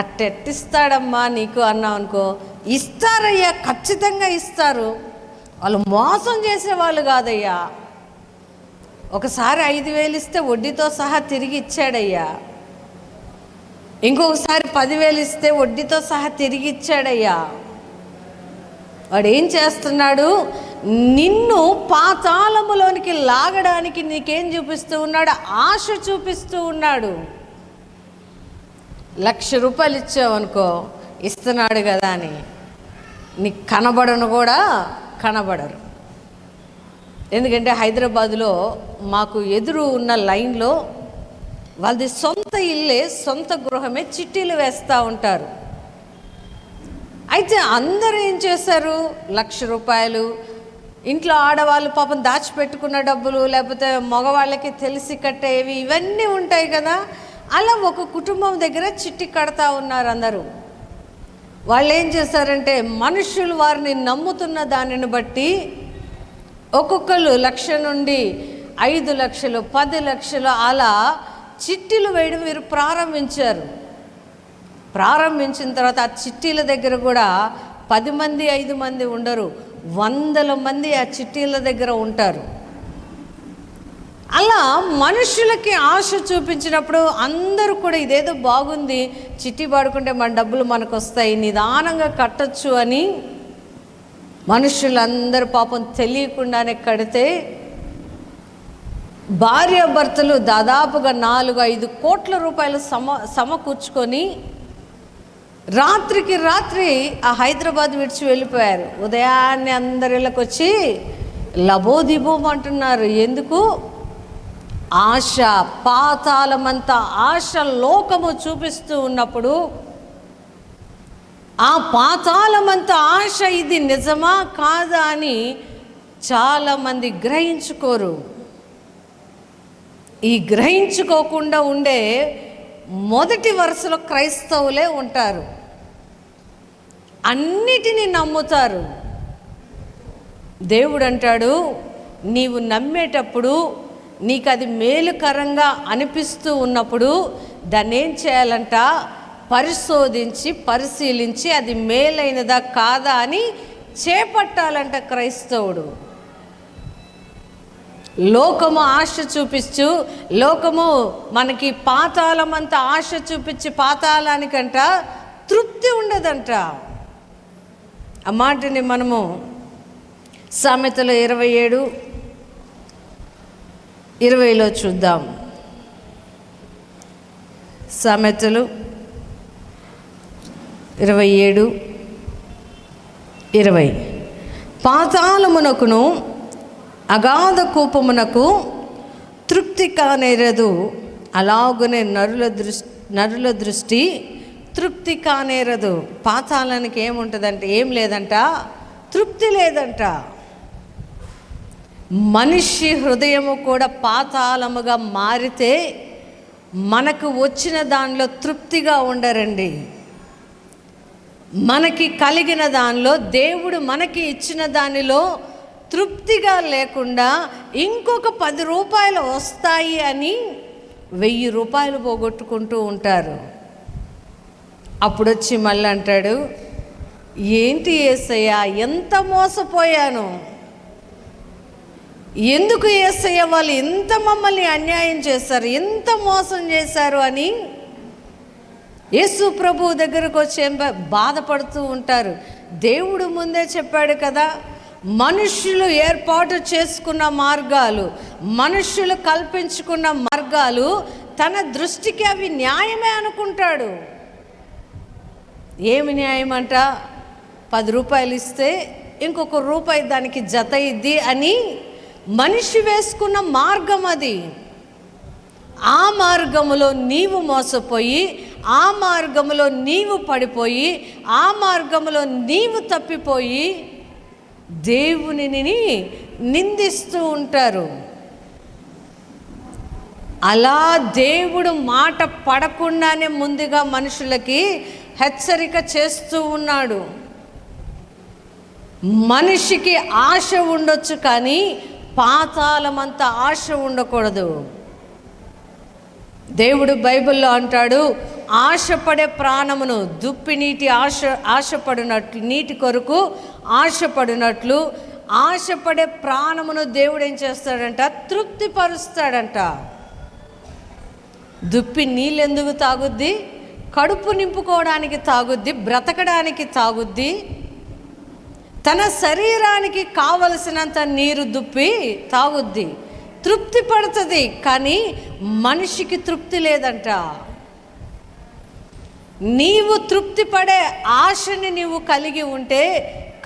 అట్టెట్టిస్తాడమ్మా నీకు అన్నావు అనుకో, ఇస్తారయ్యా, ఖచ్చితంగా ఇస్తారు. వాళ్ళు మోసం చేసేవాళ్ళు కాదయ్యా. ఒకసారి 5,000 ఇస్తే వడ్డీతో సహా తిరిగి ఇచ్చాడయ్యా. ఇంకొకసారి 10,000 ఇస్తే వడ్డీతో సహా తిరిగి ఇచ్చాడయ్యా. వాడు ఏం చేస్తున్నాడు? నిన్ను పాతాళములోనికి లాగడానికి నీకేం చూపిస్తూ ఉన్నాడు? ఆశ చూపిస్తూ ఉన్నాడు. 1,00,000 రూపాయలు ఇచ్చావనుకో, ఇస్తున్నాడు కదా అని నీకు కనబడను కూడా కనబడరు. ఎందుకంటే హైదరాబాదులో మాకు ఎదురు ఉన్న లైన్లో వాళ్ళది సొంత ఇల్లే, సొంత గృహమే, చిట్టీలు వేస్తూ ఉంటారు. అయితే అందరూ ఏం చేశారు? 1,00,000 రూపాయలు ఇంట్లో ఆడవాళ్ళు పాపం దాచిపెట్టుకున్న డబ్బులు, లేకపోతే మగవాళ్ళకి తెలిసి కట్టేవి, ఇవన్నీ ఉంటాయి కదా. అలా ఒక కుటుంబం దగ్గర చిట్టి కడతా ఉన్నారు అందరూ. వాళ్ళు ఏం చేశారంటే, మనుషులు వారిని నమ్ముతున్న దానిని బట్టి ఒక్కొక్కరు 1,00,000 నుండి 5 లక్షలు, 10 లక్షలు అలా చిట్టీలు వేయడం వీరు ప్రారంభించారు. ప్రారంభించిన తర్వాత ఆ చిట్టీల దగ్గర కూడా 10 మంది 5 మంది ఉండరు, 100ల మంది ఆ చిట్టీల దగ్గర ఉంటారు. అలా మనుషులకి ఆశ చూపించినప్పుడు అందరూ కూడా ఇదేదో బాగుంది, చిట్టి పాడుకుంటే మన డబ్బులు మనకు వస్తాయి, నిదానంగా కట్టచ్చు అని మనుషులందరూ పాపం తెలియకుండానే కడితే భార్యాభర్తలు దాదాపుగా 4-5 కోట్ల రూపాయలు సమకూర్చుకొని రాత్రికి రాత్రి ఆ హైదరాబాద్ విడిచి వెళ్ళిపోయారు. ఉదయాన్నే అందరిళ్ళకి వచ్చి లబోదిబోమంటున్నారు. ఎందుకు? ఆశ, పాతాళమంతా ఆశ లోకము చూపిస్తూ ఉన్నప్పుడు ఆ పాతాళమంతా ఆశ ఇది నిజమా కాదా అని చాలామంది గ్రహించుకోరు. ఈ గ్రహించుకోకుండా ఉండే మొదటి వరుసలో క్రైస్తవులే ఉంటారు. అన్నిటినీ నమ్ముతారు. దేవుడు అంటాడు, నీవు నమ్మేటప్పుడు నీకు అది మేలుకరంగా అనిపిస్తూ ఉన్నప్పుడు దాన్ని ఏం చేయాలంట? పరిశోధించి పరిశీలించి అది మేలైనదా కాదా అని చేపట్టాలంట క్రైస్తవుడు. లోకము ఆశ చూపిస్తూ, లోకము మనకి పాతాళమంత ఆశ చూపించి పాతాళానికంట తృప్తి ఉండదంట. ఆ మాటని మనము సామెతలు 27:20 చూద్దాం. సామెతలు 27:20 పాతాళమునకును అగాధ కూపమునకు తృప్తి కానేరదు, అలాగునే నరుల దృష్టి తృప్తి కానేరదు. పాతాళానికి ఏముంటుందంటే ఏం లేదంట, తృప్తి లేదంట. మనిషి హృదయము కూడా పాతాళముగా మారితే మనకు వచ్చిన దానిలో తృప్తిగా ఉండరండి. మనకి కలిగిన దానిలో, దేవుడు మనకి ఇచ్చిన దానిలో తృప్తిగా లేకుండా ఇంకొక 10 రూపాయలు వస్తాయి అని 1000 రూపాయలు పోగొట్టుకుంటూ ఉంటారు. అప్పుడొచ్చి మళ్ళీ అంటాడు, ఏంటి యేసయ్యా ఎంత మోసపోయాను, ఎందుకు యేసయ్య వాళ్ళు ఎంత మమ్మల్ని అన్యాయం చేశారు, ఎంత మోసం చేశారు అని యేసు ప్రభు దగ్గరకు వచ్చి బాధపడుతూ ఉంటారు. దేవుడు ముందే చెప్పాడు కదా, మనుష్యులు ఏర్పాటు చేసుకున్న మార్గాలు, మనుష్యులు కల్పించుకున్న మార్గాలు తన దృష్టికి అవి న్యాయమే అనుకుంటాడు. ఏమి న్యాయం అంట? 10 రూపాయలు ఇస్తే ఇంకొక రూపాయి దానికి జత ఇద్ది అని మనిషి వేసుకున్న మార్గం అది. ఆ మార్గములో నీవు మోసపోయి, ఆ మార్గములో నీవు పడిపోయి, ఆ మార్గములో నీవు తప్పిపోయి దేవునిని నిందిస్తూ ఉంటారు. అలా దేవుడు మాట పడకుండానే ముందుగా మనుషులకి హెచ్చరిక చేస్తూ ఉన్నాడు. మనిషికి ఆశ ఉండొచ్చు కానీ పాతాళమంత ఆశ ఉండకూడదు. దేవుడు బైబిల్లో అంటాడు, ఆశపడే ప్రాణమును దుప్పి నీటి ఆశపడినట్లు, నీటి కొరకు ఆశపడినట్లు ఆశపడే ప్రాణమును దేవుడు ఏం చేస్తాడంట? తృప్తిపరుస్తాడంట. దుప్పి నీళ్ళు ఎందుకు తాగుద్ది? కడుపు నింపుకోవడానికి తాగుద్ది, బ్రతకడానికి తాగుద్ది. తన శరీరానికి కావలసినంత నీరు దుప్పి తాగుద్ది, తృప్తి పడుతుంది. కానీ మనిషికి తృప్తి లేదంట. నీవు తృప్తి పడే ఆశని నీవు కలిగి ఉంటే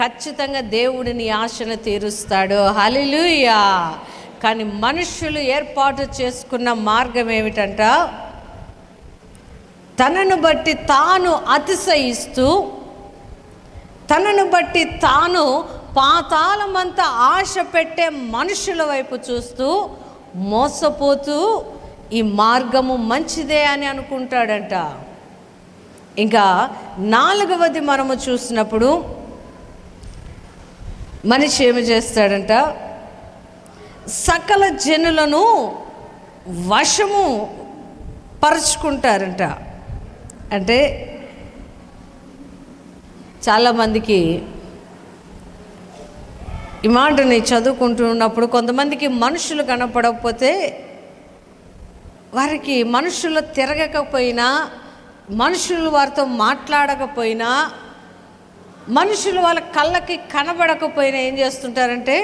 ఖచ్చితంగా దేవుడు నీ ఆశను తీరుస్తాడు. హల్లెలూయా. కానీ మనుషులు ఏర్పాటు చేసుకున్న మార్గం ఏమిటంట? తనను బట్టి తాను అతిశయిస్తూ, తనను బట్టి తాను పాతాళమంతా ఆశ పెట్టే మనుషుల వైపు చూస్తూ మోసపోతూ ఈ మార్గము మంచిదే అని అనుకుంటాడంట. ఇంకా 4వది మనము చూసినప్పుడు మనిషి ఏమి చేస్తాడంట? సకల జనులను వశము పరుచుకుంటారంట. అంటే చాలామందికి ఈ మాటని చదువుకుంటున్నప్పుడు కొంతమందికి మనుషులు కనపడకపోతే, వారికి మనుషులు తిరగకపోయినా, మనుషులు వారితో మాట్లాడకపోయినా, మనుషులు వాళ్ళ కళ్ళకి కనబడకపోయినా ఏం చేస్తుంటారంటే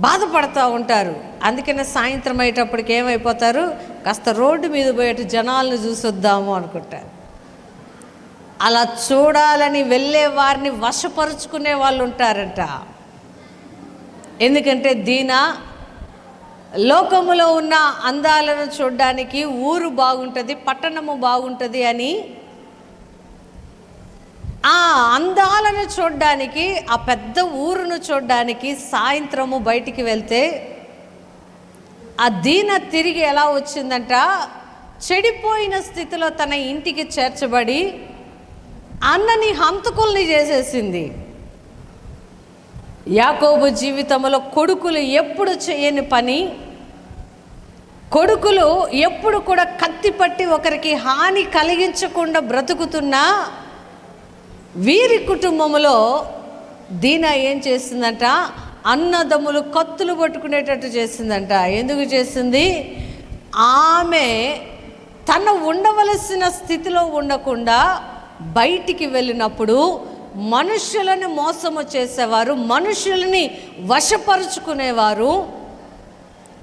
బాధపడుతూ ఉంటారు. అందుకనే సాయంత్రం అయ్యేటప్పటికి ఏమైపోతారు? కాస్త రోడ్డు మీద పోయేట జనాలను చూసొద్దాము అనుకుంటారు. అలా చూడాలని వెళ్ళే వారిని వశపరుచుకునే వాళ్ళు ఉంటారంట. ఎందుకంటే లోకములో ఉన్న అందాలను చూడడానికి ఊరు బాగుంటుంది, పట్టణము బాగుంటుంది అని, ఆ అందాలను చూడడానికి, ఆ పెద్ద ఊరును చూడడానికి సాయంత్రము బయటికి వెళ్తే ఆ తిరిగి ఎలా వచ్చిందంట? చెడిపోయిన స్థితిలో తన ఇంటికి చేర్చబడి అన్నని హంతకుల్ని చేసేసింది. యాకోబు జీవితంలో కొడుకులు ఎప్పుడు చేయని పని, కొడుకులు ఎప్పుడు కూడా కత్తి పట్టి ఒకరికి హాని కలిగించకుండా బ్రతుకుతున్నా వీరి కుటుంబంలో దీనా ఏం చేసిందంట? అన్నదమ్ములు కత్తులు పట్టుకునేటట్టు చేసిందంట. ఎందుకు చేసింది? ఆమె తను ఉండవలసిన స్థితిలో ఉండకుండా బయటికి వెళ్ళినప్పుడు మనుషులను మోసము చేసేవారు, మనుషులని వశపరుచుకునేవారు,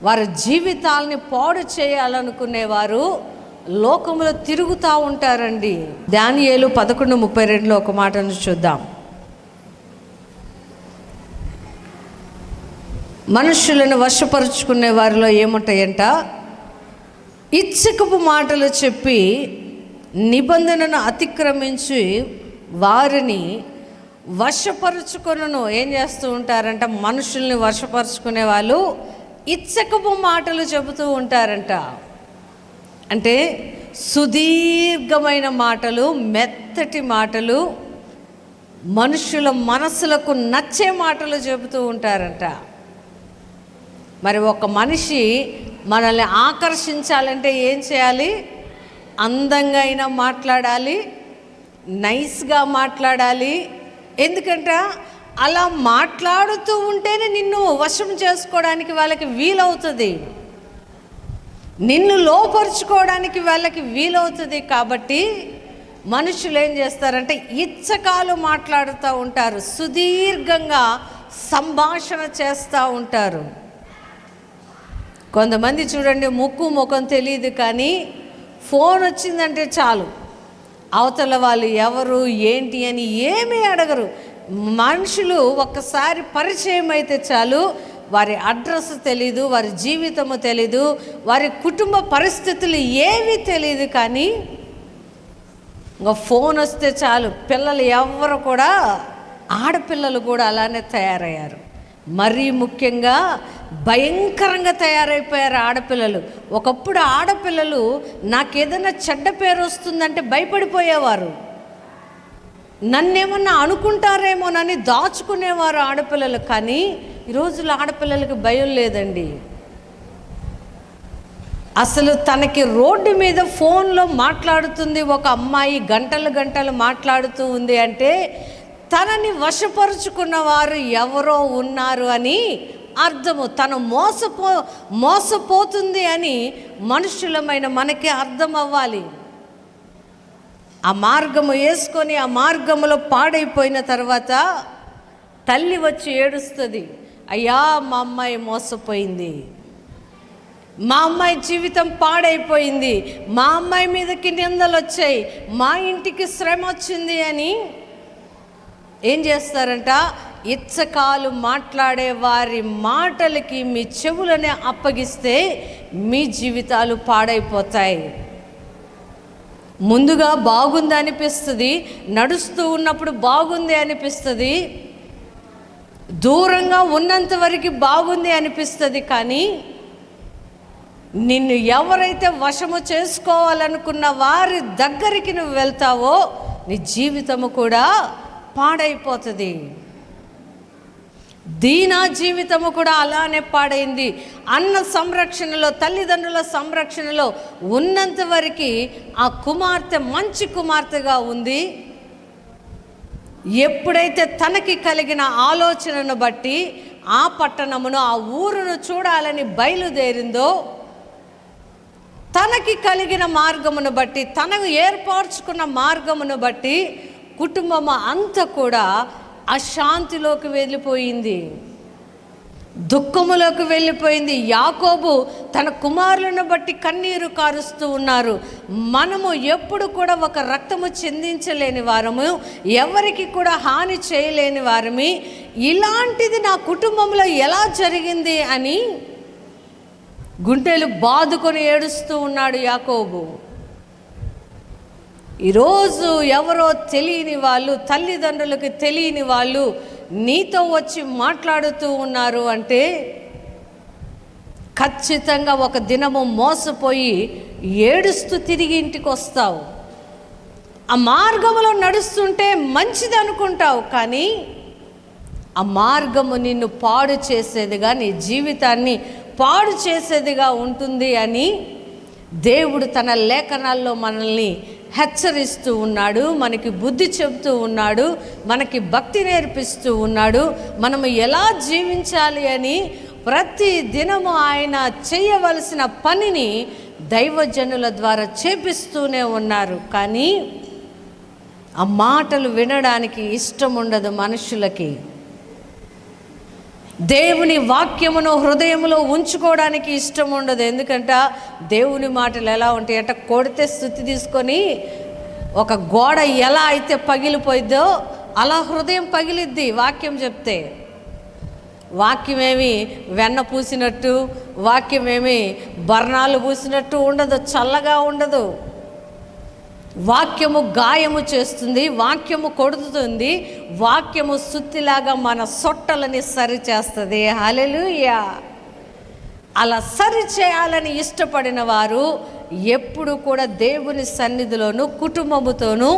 వారి జీవితాలని పాడు చేయాలనుకునేవారు లోకములో తిరుగుతూ ఉంటారండి. దానియేలు 11:32 ఒక మాటను చూద్దాం. మనుషులను వశపరుచుకునే వారిలో ఏముంటాయంట? ఇచ్చకపు మాటలు చెప్పి నిబంధనను అతిక్రమించి వారిని వశపరుచుకొనును. ఏం చేస్తూ ఉంటారంట? మనుషుల్ని వశపరుచుకునే వాళ్ళు ఇచ్చకపు మాటలు చెబుతూ ఉంటారంట. అంటే సుదీర్ఘమైన మాటలు, మెత్తటి మాటలు, మనుషుల మనసులకు నచ్చే మాటలు చెబుతూ ఉంటారంట. మరి ఒక మనిషి మనల్ని ఆకర్షించాలంటే ఏం చేయాలి? అందంగా అయినా మాట్లాడాలి, నైస్గా మాట్లాడాలి. ఎందుకంటే అలా మాట్లాడుతూ ఉంటేనే నిన్ను వశం చేసుకోవడానికి వాళ్ళకి వీలవుతుంది, నిన్ను లోపరుచుకోవడానికి వాళ్ళకి వీలవుతుంది. కాబట్టి మనుషులు ఏం చేస్తారంటే ఇచ్చకాలు మాట్లాడుతూ ఉంటారు, సుదీర్ఘంగా సంభాషణ చేస్తూ ఉంటారు. కొంతమంది చూడండి, ముఖం తెలియదు కానీ ఫోన్ వచ్చిందంటే చాలు అవతల వాళ్ళు ఎవరు ఏంటి అని ఏమీ అడగరు. మనుషులు ఒక్కసారి పరిచయం అయితే చాలు, వారి అడ్రస్ తెలీదు, వారి జీవితము తెలీదు, వారి కుటుంబ పరిస్థితులు ఏమీ తెలియదు. కానీ ఇంకా ఫోన్ వస్తే చాలు పిల్లలు ఎవరు కూడా, ఆడపిల్లలు కూడా అలానే తయారయ్యారు. మరీ ముఖ్యంగా భయంకరంగా తయారైపోయారు ఆడపిల్లలు. ఒకప్పుడు ఆడపిల్లలు నాకేదైనా చెడ్డ పేరు వస్తుందంటే భయపడిపోయేవారు, నన్నేమన్నా అనుకుంటారేమోనని దాచుకునేవారు ఆడపిల్లలు. కానీ ఈరోజులో ఆడపిల్లలకి భయం లేదండి. అసలు తనకి రోడ్డు మీద ఫోన్లో మాట్లాడుతుంది ఒక అమ్మాయి, గంటలు గంటలు మాట్లాడుతూ ఉంది అంటే తనని వశపరుచుకున్న వారు ఎవరో ఉన్నారు అని అర్థము. తను మోసపోతుంది అని మనుషులమైన మనకి అర్థం అవ్వాలి. ఆ మార్గము వేసుకొని ఆ మార్గములో పాడైపోయిన తర్వాత తల్లి వచ్చి ఏడుస్తుంది, అయ్యా మా అమ్మాయి మోసపోయింది, మా అమ్మాయి జీవితం పాడైపోయింది, మా అమ్మాయి మీదకి నిందలు వచ్చాయి, మా ఇంటికి శ్రమ వచ్చింది అని ఏం చేస్తారంట, ఇచ్చకాలు మాట్లాడే వారి మాటలకి మీ చెవులనే అప్పగిస్తే మీ జీవితాలు పాడైపోతాయి. ముందుగా బాగుంది అనిపిస్తుంది, నడుస్తూ ఉన్నప్పుడు బాగుంది అనిపిస్తుంది, దూరంగా ఉన్నంత వరకు బాగుంది అనిపిస్తుంది, కానీ నిన్ను ఎవరైతే వశము చేసుకోవాలనుకున్న వారి దగ్గరికి నువ్వు వెళ్తావో నీ జీవితము కూడా పాడైపోతుంది. దీనా జీవితము కూడా అలానే పాడైంది. అన్న సంరక్షణలో, తల్లిదండ్రుల సంరక్షణలో ఉన్నంత వరకు ఆ కుమార్తె మంచి కుమార్తెగా ఉంది. ఎప్పుడైతే తనకి కలిగిన ఆలోచనను బట్టి ఆ పట్టణమును, ఆ ఊరును చూడాలని బయలుదేరిందో, తనకి కలిగిన మార్గమును బట్టి, తనకు ఏర్పరచుకున్న మార్గమును బట్టి కుటుంబం అంతా కూడా అశాంతిలోకి వెళ్ళిపోయింది, దుఃఖములోకి వెళ్ళిపోయింది. యాకోబు తన కుమారులను బట్టి కన్నీరు కారుస్తూ ఉన్నారు. మనము ఎప్పుడు కూడా ఒక రక్తము చెందించలేని వారము, ఎవరికి కూడా హాని చేయలేని వారమి, ఇలాంటిది నా కుటుంబంలో ఎలా జరిగింది అని గుండెలు బాదుకొని ఏడుస్తూ ఉన్నాడు యాకోబు. ఈరోజు ఎవరో తెలియని వాళ్ళు, తల్లిదండ్రులకు తెలియని వాళ్ళు నీతో వచ్చి మాట్లాడుతూ ఉన్నారు అంటే ఖచ్చితంగా ఒక దినము మోసపోయి ఏడుస్తూ తిరిగి ఇంటికి వస్తావు. ఆ మార్గంలో నడుస్తుంటే మంచిది అనుకుంటావు, కానీ ఆ మార్గము నిన్ను పాడు చేసేదిగా, నీ జీవితాన్ని పాడు చేసేదిగా ఉంటుంది అని దేవుడు తన లేఖనాల్లో మనల్ని హెచ్చరిస్తూ ఉన్నాడు, మనకి బుద్ధి చెబుతూ ఉన్నాడు, మనకి భక్తి నేర్పిస్తూ ఉన్నాడు. మనము ఎలా జీవించాలి అని ప్రతి దినము ఆయన చేయవలసిన పనిని దైవజనుల ద్వారా చేపిస్తూనే ఉన్నారు. కానీ ఆ మాటలు వినడానికి ఇష్టం ఉండదు మనుషులకి. దేవుని వాక్యమును హృదయంలో ఉంచుకోవడానికి ఇష్టం ఉండదు. ఎందుకంటే దేవుని మాటలు ఎలా ఉంటాయి అంటే, కొడితే స్తుతి తీసుకొని ఒక గోడ ఎలా అయితే పగిలిపోయిద్దో అలా హృదయం పగిలిద్ది వాక్యం చెప్తే. వాక్యమేమి వెన్న పూసినట్టు, వాక్యమేమి బర్ణాలు పూసినట్టు ఉండదు, చల్లగా ఉండదు. వాక్యము గాయము చేస్తుంది, వాక్యము కొడుతుంది, వాక్యము సుత్తిలాగా మన సొట్టలని సరి చేస్తుంది. హల్లెలూయా. అలా సరి చేయాలని ఇష్టపడిన వారు ఎప్పుడు కూడా దేవుని సన్నిధిలోను కుటుంబముతోనూ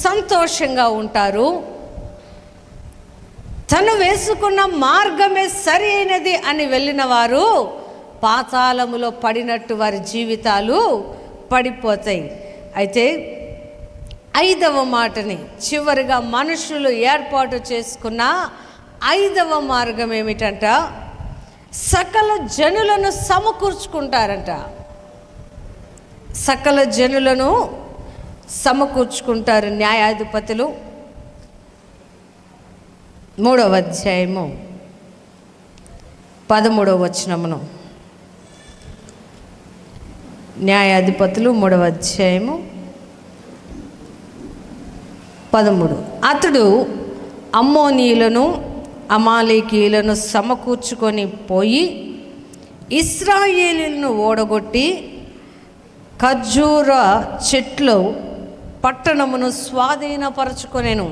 సంతోషంగా ఉంటారు. తను వేసుకున్న మార్గమే సరి అయినది అని వెళ్ళిన వారు పాతాళములో పడినట్టు వారి జీవితాలు పడిపోతాయి. అయితే 5వ మాటని చివరిగా మనుషులు ఏర్పాటు చేసుకున్న 5వ మార్గం ఏమిటంట, సకల జనులను సమకూర్చుకుంటారంట. సకల జనులను సమకూర్చుకుంటారు. న్యాయాధిపతులు 3వ అధ్యాయము 13వ వచనమును. న్యాయాధిపతులు 3వ అధ్యాయము 13. అతడు అమ్మోనీయులను అమాలేకీయులను సమకూర్చుకొని పోయి ఇశ్రాయేలీయులను ఓడగొట్టి ఖర్జూర చెట్లు పట్టణమును స్వాధీనపరచుకొనెను.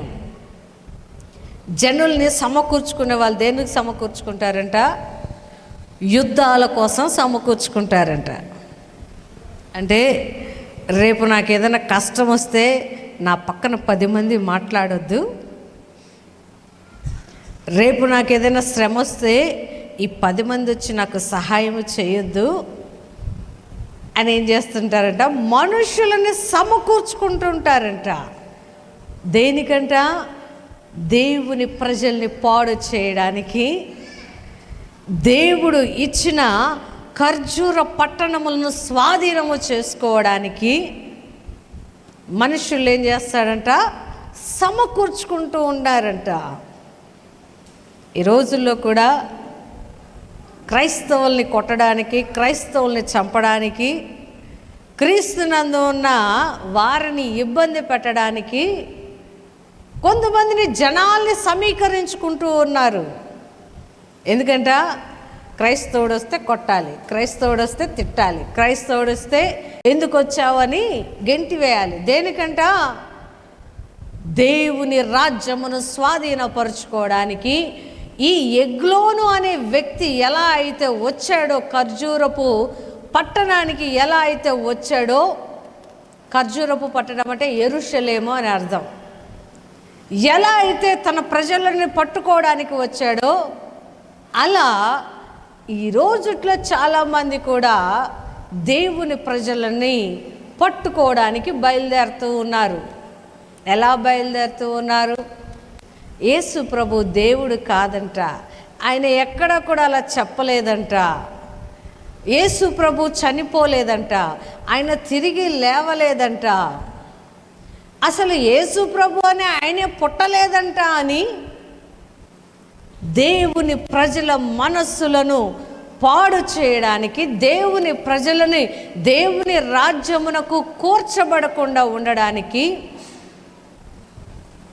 జనుల్ని సమకూర్చుకునే వాళ్ళు దేనికి సమకూర్చుకుంటారంట, యుద్ధాల కోసం సమకూర్చుకుంటారంట. అంటే రేపు నాకు ఏదైనా కష్టం వస్తే నా పక్కన 10 మంది మాట్లాడొద్దు, రేపు నాకు ఏదైనా శ్రమ వస్తే ఈ 10 మంది వచ్చి నాకు సహాయం చేయొద్దు, అని ఏం చేస్తుంటారంట, మనుషులని సమకూర్చుకుంటుంటారంట. దేనికంట? దేవుని ప్రజల్ని పాడు చేయడానికి, దేవుడు ఇచ్చిన ఖర్జూర పట్టణములను స్వాధీనము చేసుకోవడానికి మనుషులు ఏం చేస్తాడంట, సమకూర్చుకుంటూ ఉన్నారంట. ఈ రోజుల్లో కూడా క్రైస్తవుల్ని కొట్టడానికి, క్రైస్తవుల్ని చంపడానికి, క్రీస్తునందు ఉన్న వారిని ఇబ్బంది పెట్టడానికి కొంతమందిని జనాల్ని సమీకరించుకుంటూ ఉన్నారు. ఎందుకంట, క్రైస్తవుడు వస్తే కొట్టాలి, క్రైస్తవుడు వస్తే తిట్టాలి, క్రైస్తవుడు వస్తే ఎందుకు వచ్చావని గెంటి వేయాలి. దేనికంట? దేవుని రాజ్యమును స్వాధీనపరుచుకోవడానికి. ఈ ఎగ్లోను అనే వ్యక్తి ఎలా అయితే వచ్చాడో, ఖర్జూరపు పట్టణానికి ఎలా అయితే వచ్చాడో, ఖర్జూరపు పట్టణం అంటే యెరూషలేము అని అర్థం. ఎలా అయితే తన ప్రజలని పట్టుకోవడానికి వచ్చాడో, అలా ఈ రోజుట్లో చాలామంది కూడా దేవుని ప్రజలని పట్టుకోవడానికి బయలుదేరుతూ ఉన్నారు. ఎలా బయలుదేరుతూ ఉన్నారు? యేసు ప్రభు దేవుడు కాదంట, ఆయన ఎక్కడ కూడా అలా చెప్పలేదంట. యేసు ప్రభు చనిపోలేదంట, ఆయన తిరిగి లేవలేదంట, అసలు యేసు ప్రభు అని ఆయనే పుట్టలేదంట అని దేవుని ప్రజల మనస్సులను పాడు చేయడానికి, దేవుని ప్రజలని దేవుని రాజ్యమునకు కూర్చబడకుండా ఉండడానికి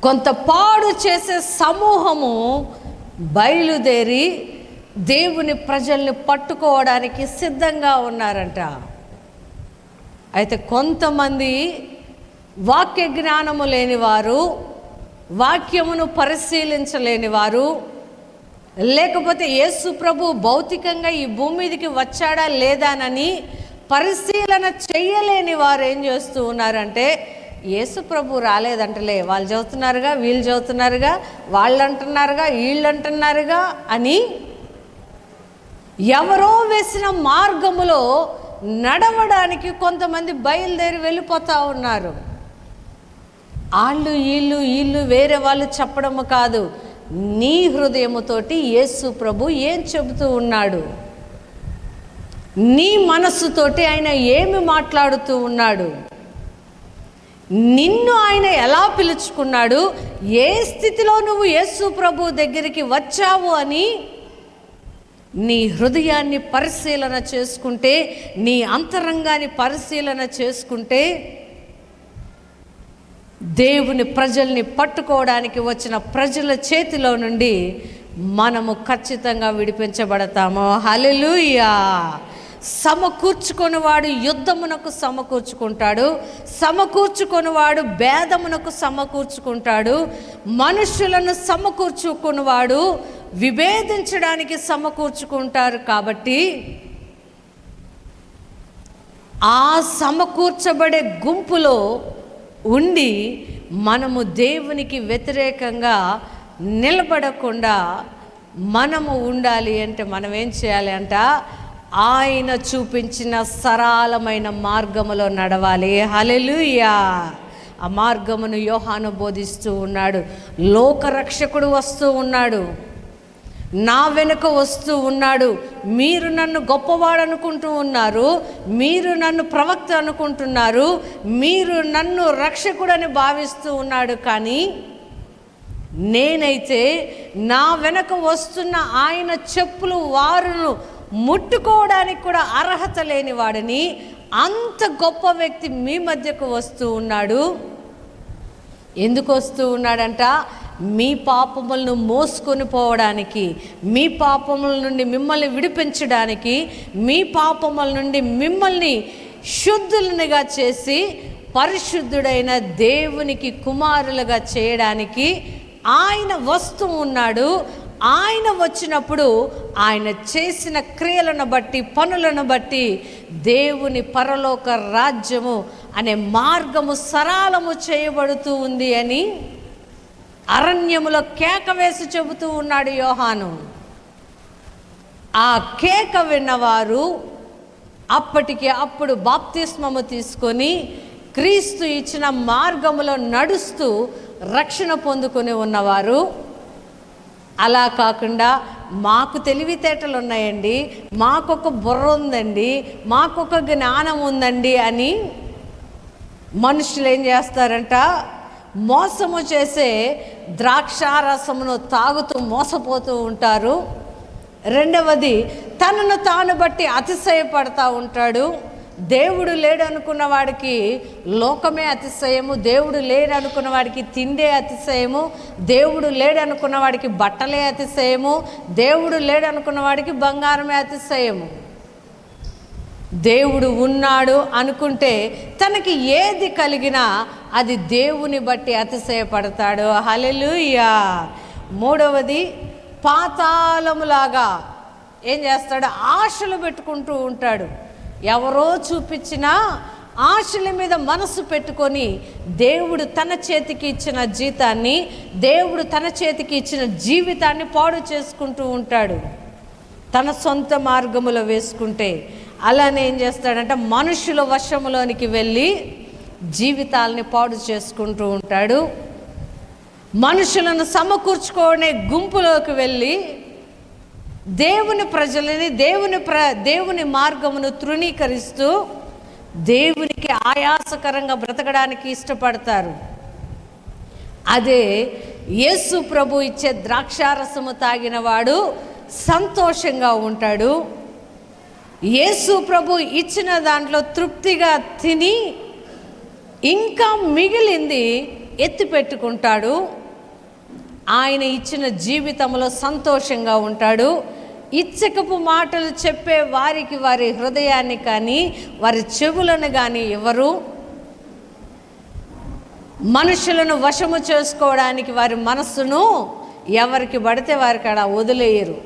కొంత పాడు చేసే సమూహము బయలుదేరి దేవుని ప్రజల్ని పట్టుకోవడానికి సిద్ధంగా ఉన్నారంట. అయితే కొంతమంది వాక్య జ్ఞానము లేనివారు, వాక్యమును పరిశీలించలేని వారు, లేకపోతే యేసు ప్రభు భౌతికంగా ఈ భూమి మీదకి వచ్చాడా లేదానని పరిశీలన చేయలేని వారు ఏం చేస్తూ ఉన్నారంటే, యేసు ప్రభు రాలేదంటలే, వాళ్ళు చదువుతున్నారుగా, వీళ్ళు చదువుతున్నారుగా, వాళ్ళు అంటున్నారుగా, వీళ్ళు అంటున్నారుగా అని ఎవరో వేసిన మార్గములో నడవడానికి కొంతమంది బయలుదేరి వెళ్ళిపోతూ ఉన్నారు. వాళ్ళు వీళ్ళు వేరే వాళ్ళు చెప్పడము కాదు, నీ హృదయముతోటి యేసు ప్రభు ఏం చెబుతూ ఉన్నాడు, నీ మనస్సుతోటి ఆయన ఏమి మాట్లాడుతూ ఉన్నాడు, నిన్ను ఆయన ఎలా పిలుచుకున్నాడు, ఏ స్థితిలో నువ్వు యేసు ప్రభు దగ్గరికి వచ్చావు అని నీ హృదయాన్ని పరిశీలన చేసుకుంటే, నీ అంతరంగాన్ని పరిశీలన చేసుకుంటే, దేవుని ప్రజల్ని పట్టుకోవడానికి వచ్చిన ప్రజల చేతిలో నుండి మనము ఖచ్చితంగా విడిపించబడతాము. హల్లెలూయా. సమకూర్చుకొనివాడు యుద్ధమునకు సమకూర్చుకుంటాడు, సమకూర్చుకొనివాడు భేదమునకు సమకూర్చుకుంటాడు, మనుషులను సమకూర్చుకునివాడు విభేదించడానికి సమకూర్చుకుంటారు. కాబట్టి ఆ సమకూర్చబడే గుంపులో ఉండి మనము దేవునికి వ్యతిరేకంగా నిలబడకుండా మనము ఉండాలి అంటే మనం ఏం చేయాలి అంట, ఆయన చూపించిన సరళమైన మార్గములో నడవాలి. హల్లెలూయా. ఆ మార్గమును యోహాను బోధిస్తూ ఉన్నాడు. లోకరక్షకుడు వస్తూ ఉన్నాడు, నా వెనుక వస్తూ ఉన్నాడు. మీరు నన్ను గొప్పవాడు అనుకుంటూ ఉన్నారు, మీరు నన్ను ప్రవక్త అనుకుంటున్నారు, మీరు నన్ను రక్షకుడని భావిస్తూ ఉన్నాడు. కానీ నేనైతే నా వెనక వస్తున్న ఆయన చెప్పులు వారును ముట్టుకోవడానికి కూడా అర్హత లేని వాడిని, అంత గొప్ప వ్యక్తి మీ మధ్యకు వస్తూ ఉన్నాడు. ఎందుకు వస్తూ ఉన్నాడంట? మీ పాపములను మోసుకొని పోవడానికి, మీ పాపముల నుండి మిమ్మల్ని విడిపించడానికి, మీ పాపముల నుండి మిమ్మల్ని శుద్ధులనిగా చేసి పరిశుద్ధుడైన దేవునికి కుమారులుగా చేయడానికి ఆయన వస్తూ ఉన్నాడు. ఆయన వచ్చినప్పుడు ఆయన చేసిన క్రియలను బట్టి, పనులను బట్టి దేవుని పరలోక రాజ్యము అనే మార్గము సరళము చేయబడుతూ ఉంది అని అరణ్యములో కేక వేసి చెబుతూ ఉన్నాడు యోహాను. ఆ కేక విన్నవారు, అప్పటికి అప్పుడు బాప్తిస్మము తీసుకొని క్రీస్తు ఇచ్చిన మార్గములో నడుస్తూ రక్షణ పొందుకొని ఉన్నవారు, అలా కాకుండా మాకు తెలివితేటలు ఉన్నాయండి, మాకొక బుర్ర ఉందండి, మాకొక జ్ఞానం ఉందండి అని మనుషులు ఏం చేస్తారంట, మోసము చేసే ద్రాక్షారసమును తాగుతూ మోసపోతూ ఉంటారు. రెండవది, తనను తాను బట్టి అతిశయపడతా ఉంటాడు. దేవుడు లేడు అనుకున్న వాడికి లోకమే అతిశయము, దేవుడు లేడు అనుకున్న వాడికి తిండే అతిశయము, దేవుడు లేడు అనుకున్న వాడికి బట్టలే అతిశయము, దేవుడు లేడు అనుకున్న వాడికి బంగారమే అతిశయము. దేవుడు ఉన్నాడు అనుకుంటే తనకి ఏది కలిగినా అది దేవుని బట్టి అతిశయపడతాడు. హల్లెలూయా. మూడవది, పాతాళములాగా ఏం చేస్తాడు, ఆశలు పెట్టుకుంటూ ఉంటాడు. ఎవరో చూపించినా ఆశల మీద మనసు పెట్టుకొని దేవుడు తన చేతికి ఇచ్చిన జీతాన్ని, దేవుడు తన చేతికి ఇచ్చిన జీవితాన్ని పాడు చేసుకుంటూ ఉంటాడు తన సొంత మార్గములో వేసుకుంటే. అలానే ఏం చేస్తాడంటే మనుషుల వశములోనికి వెళ్ళి జీవితాలని పాడు చేసుకుంటూ ఉంటాడు. మనుషులను సమకూర్చుకునే గుంపులోకి వెళ్ళి దేవుని ప్రజలని దేవుని మార్గమును తృణీకరిస్తూ దేవునికి ఆయాసకరంగా బ్రతకడానికి ఇష్టపడతారు. అదే యేసు ప్రభు ఇచ్చే ద్రాక్షారసము తాగిన వాడు సంతోషంగా ఉంటాడు. యేసు ప్రభు ఇచ్చిన దాంట్లో తృప్తిగా తిని ఇంకా మిగిలింది ఎత్తి పెట్టుకుంటాడు. ఆయన ఇచ్చిన జీవితంలో సంతోషంగా ఉంటాడు. ఇచ్చకపు మాటలు చెప్పే వారికి వారి హృదయాన్ని కానీ వారి చెవులను కానీ ఎవరు, మనుషులను వశము చేసుకోవడానికి వారి మనస్సును ఎవరికి పడితే వారికి అలా వదిలేయరు.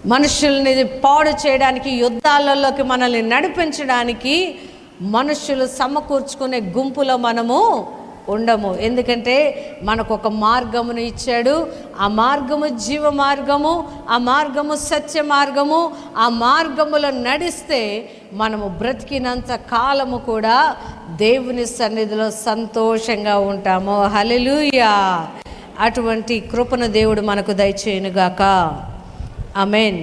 మనుషుల్ని పాడు చేయడానికి, యుద్ధాలలోకి మనల్ని నడిపించడానికి మనుషులు సమకూర్చుకునే గుంపులో మనము ఉండము. ఎందుకంటే మనకు ఒక మార్గమును ఇచ్చాడు. ఆ మార్గము జీవ మార్గము, ఆ మార్గము సత్య మార్గము. ఆ మార్గములో నడిస్తే మనము బ్రతికినంత కాలము కూడా దేవుని సన్నిధిలో సంతోషంగా ఉంటాము. హల్లెలూయా. అటువంటి కృపను దేవుడు మనకు దయచేయునుగాక. ఆమేన్.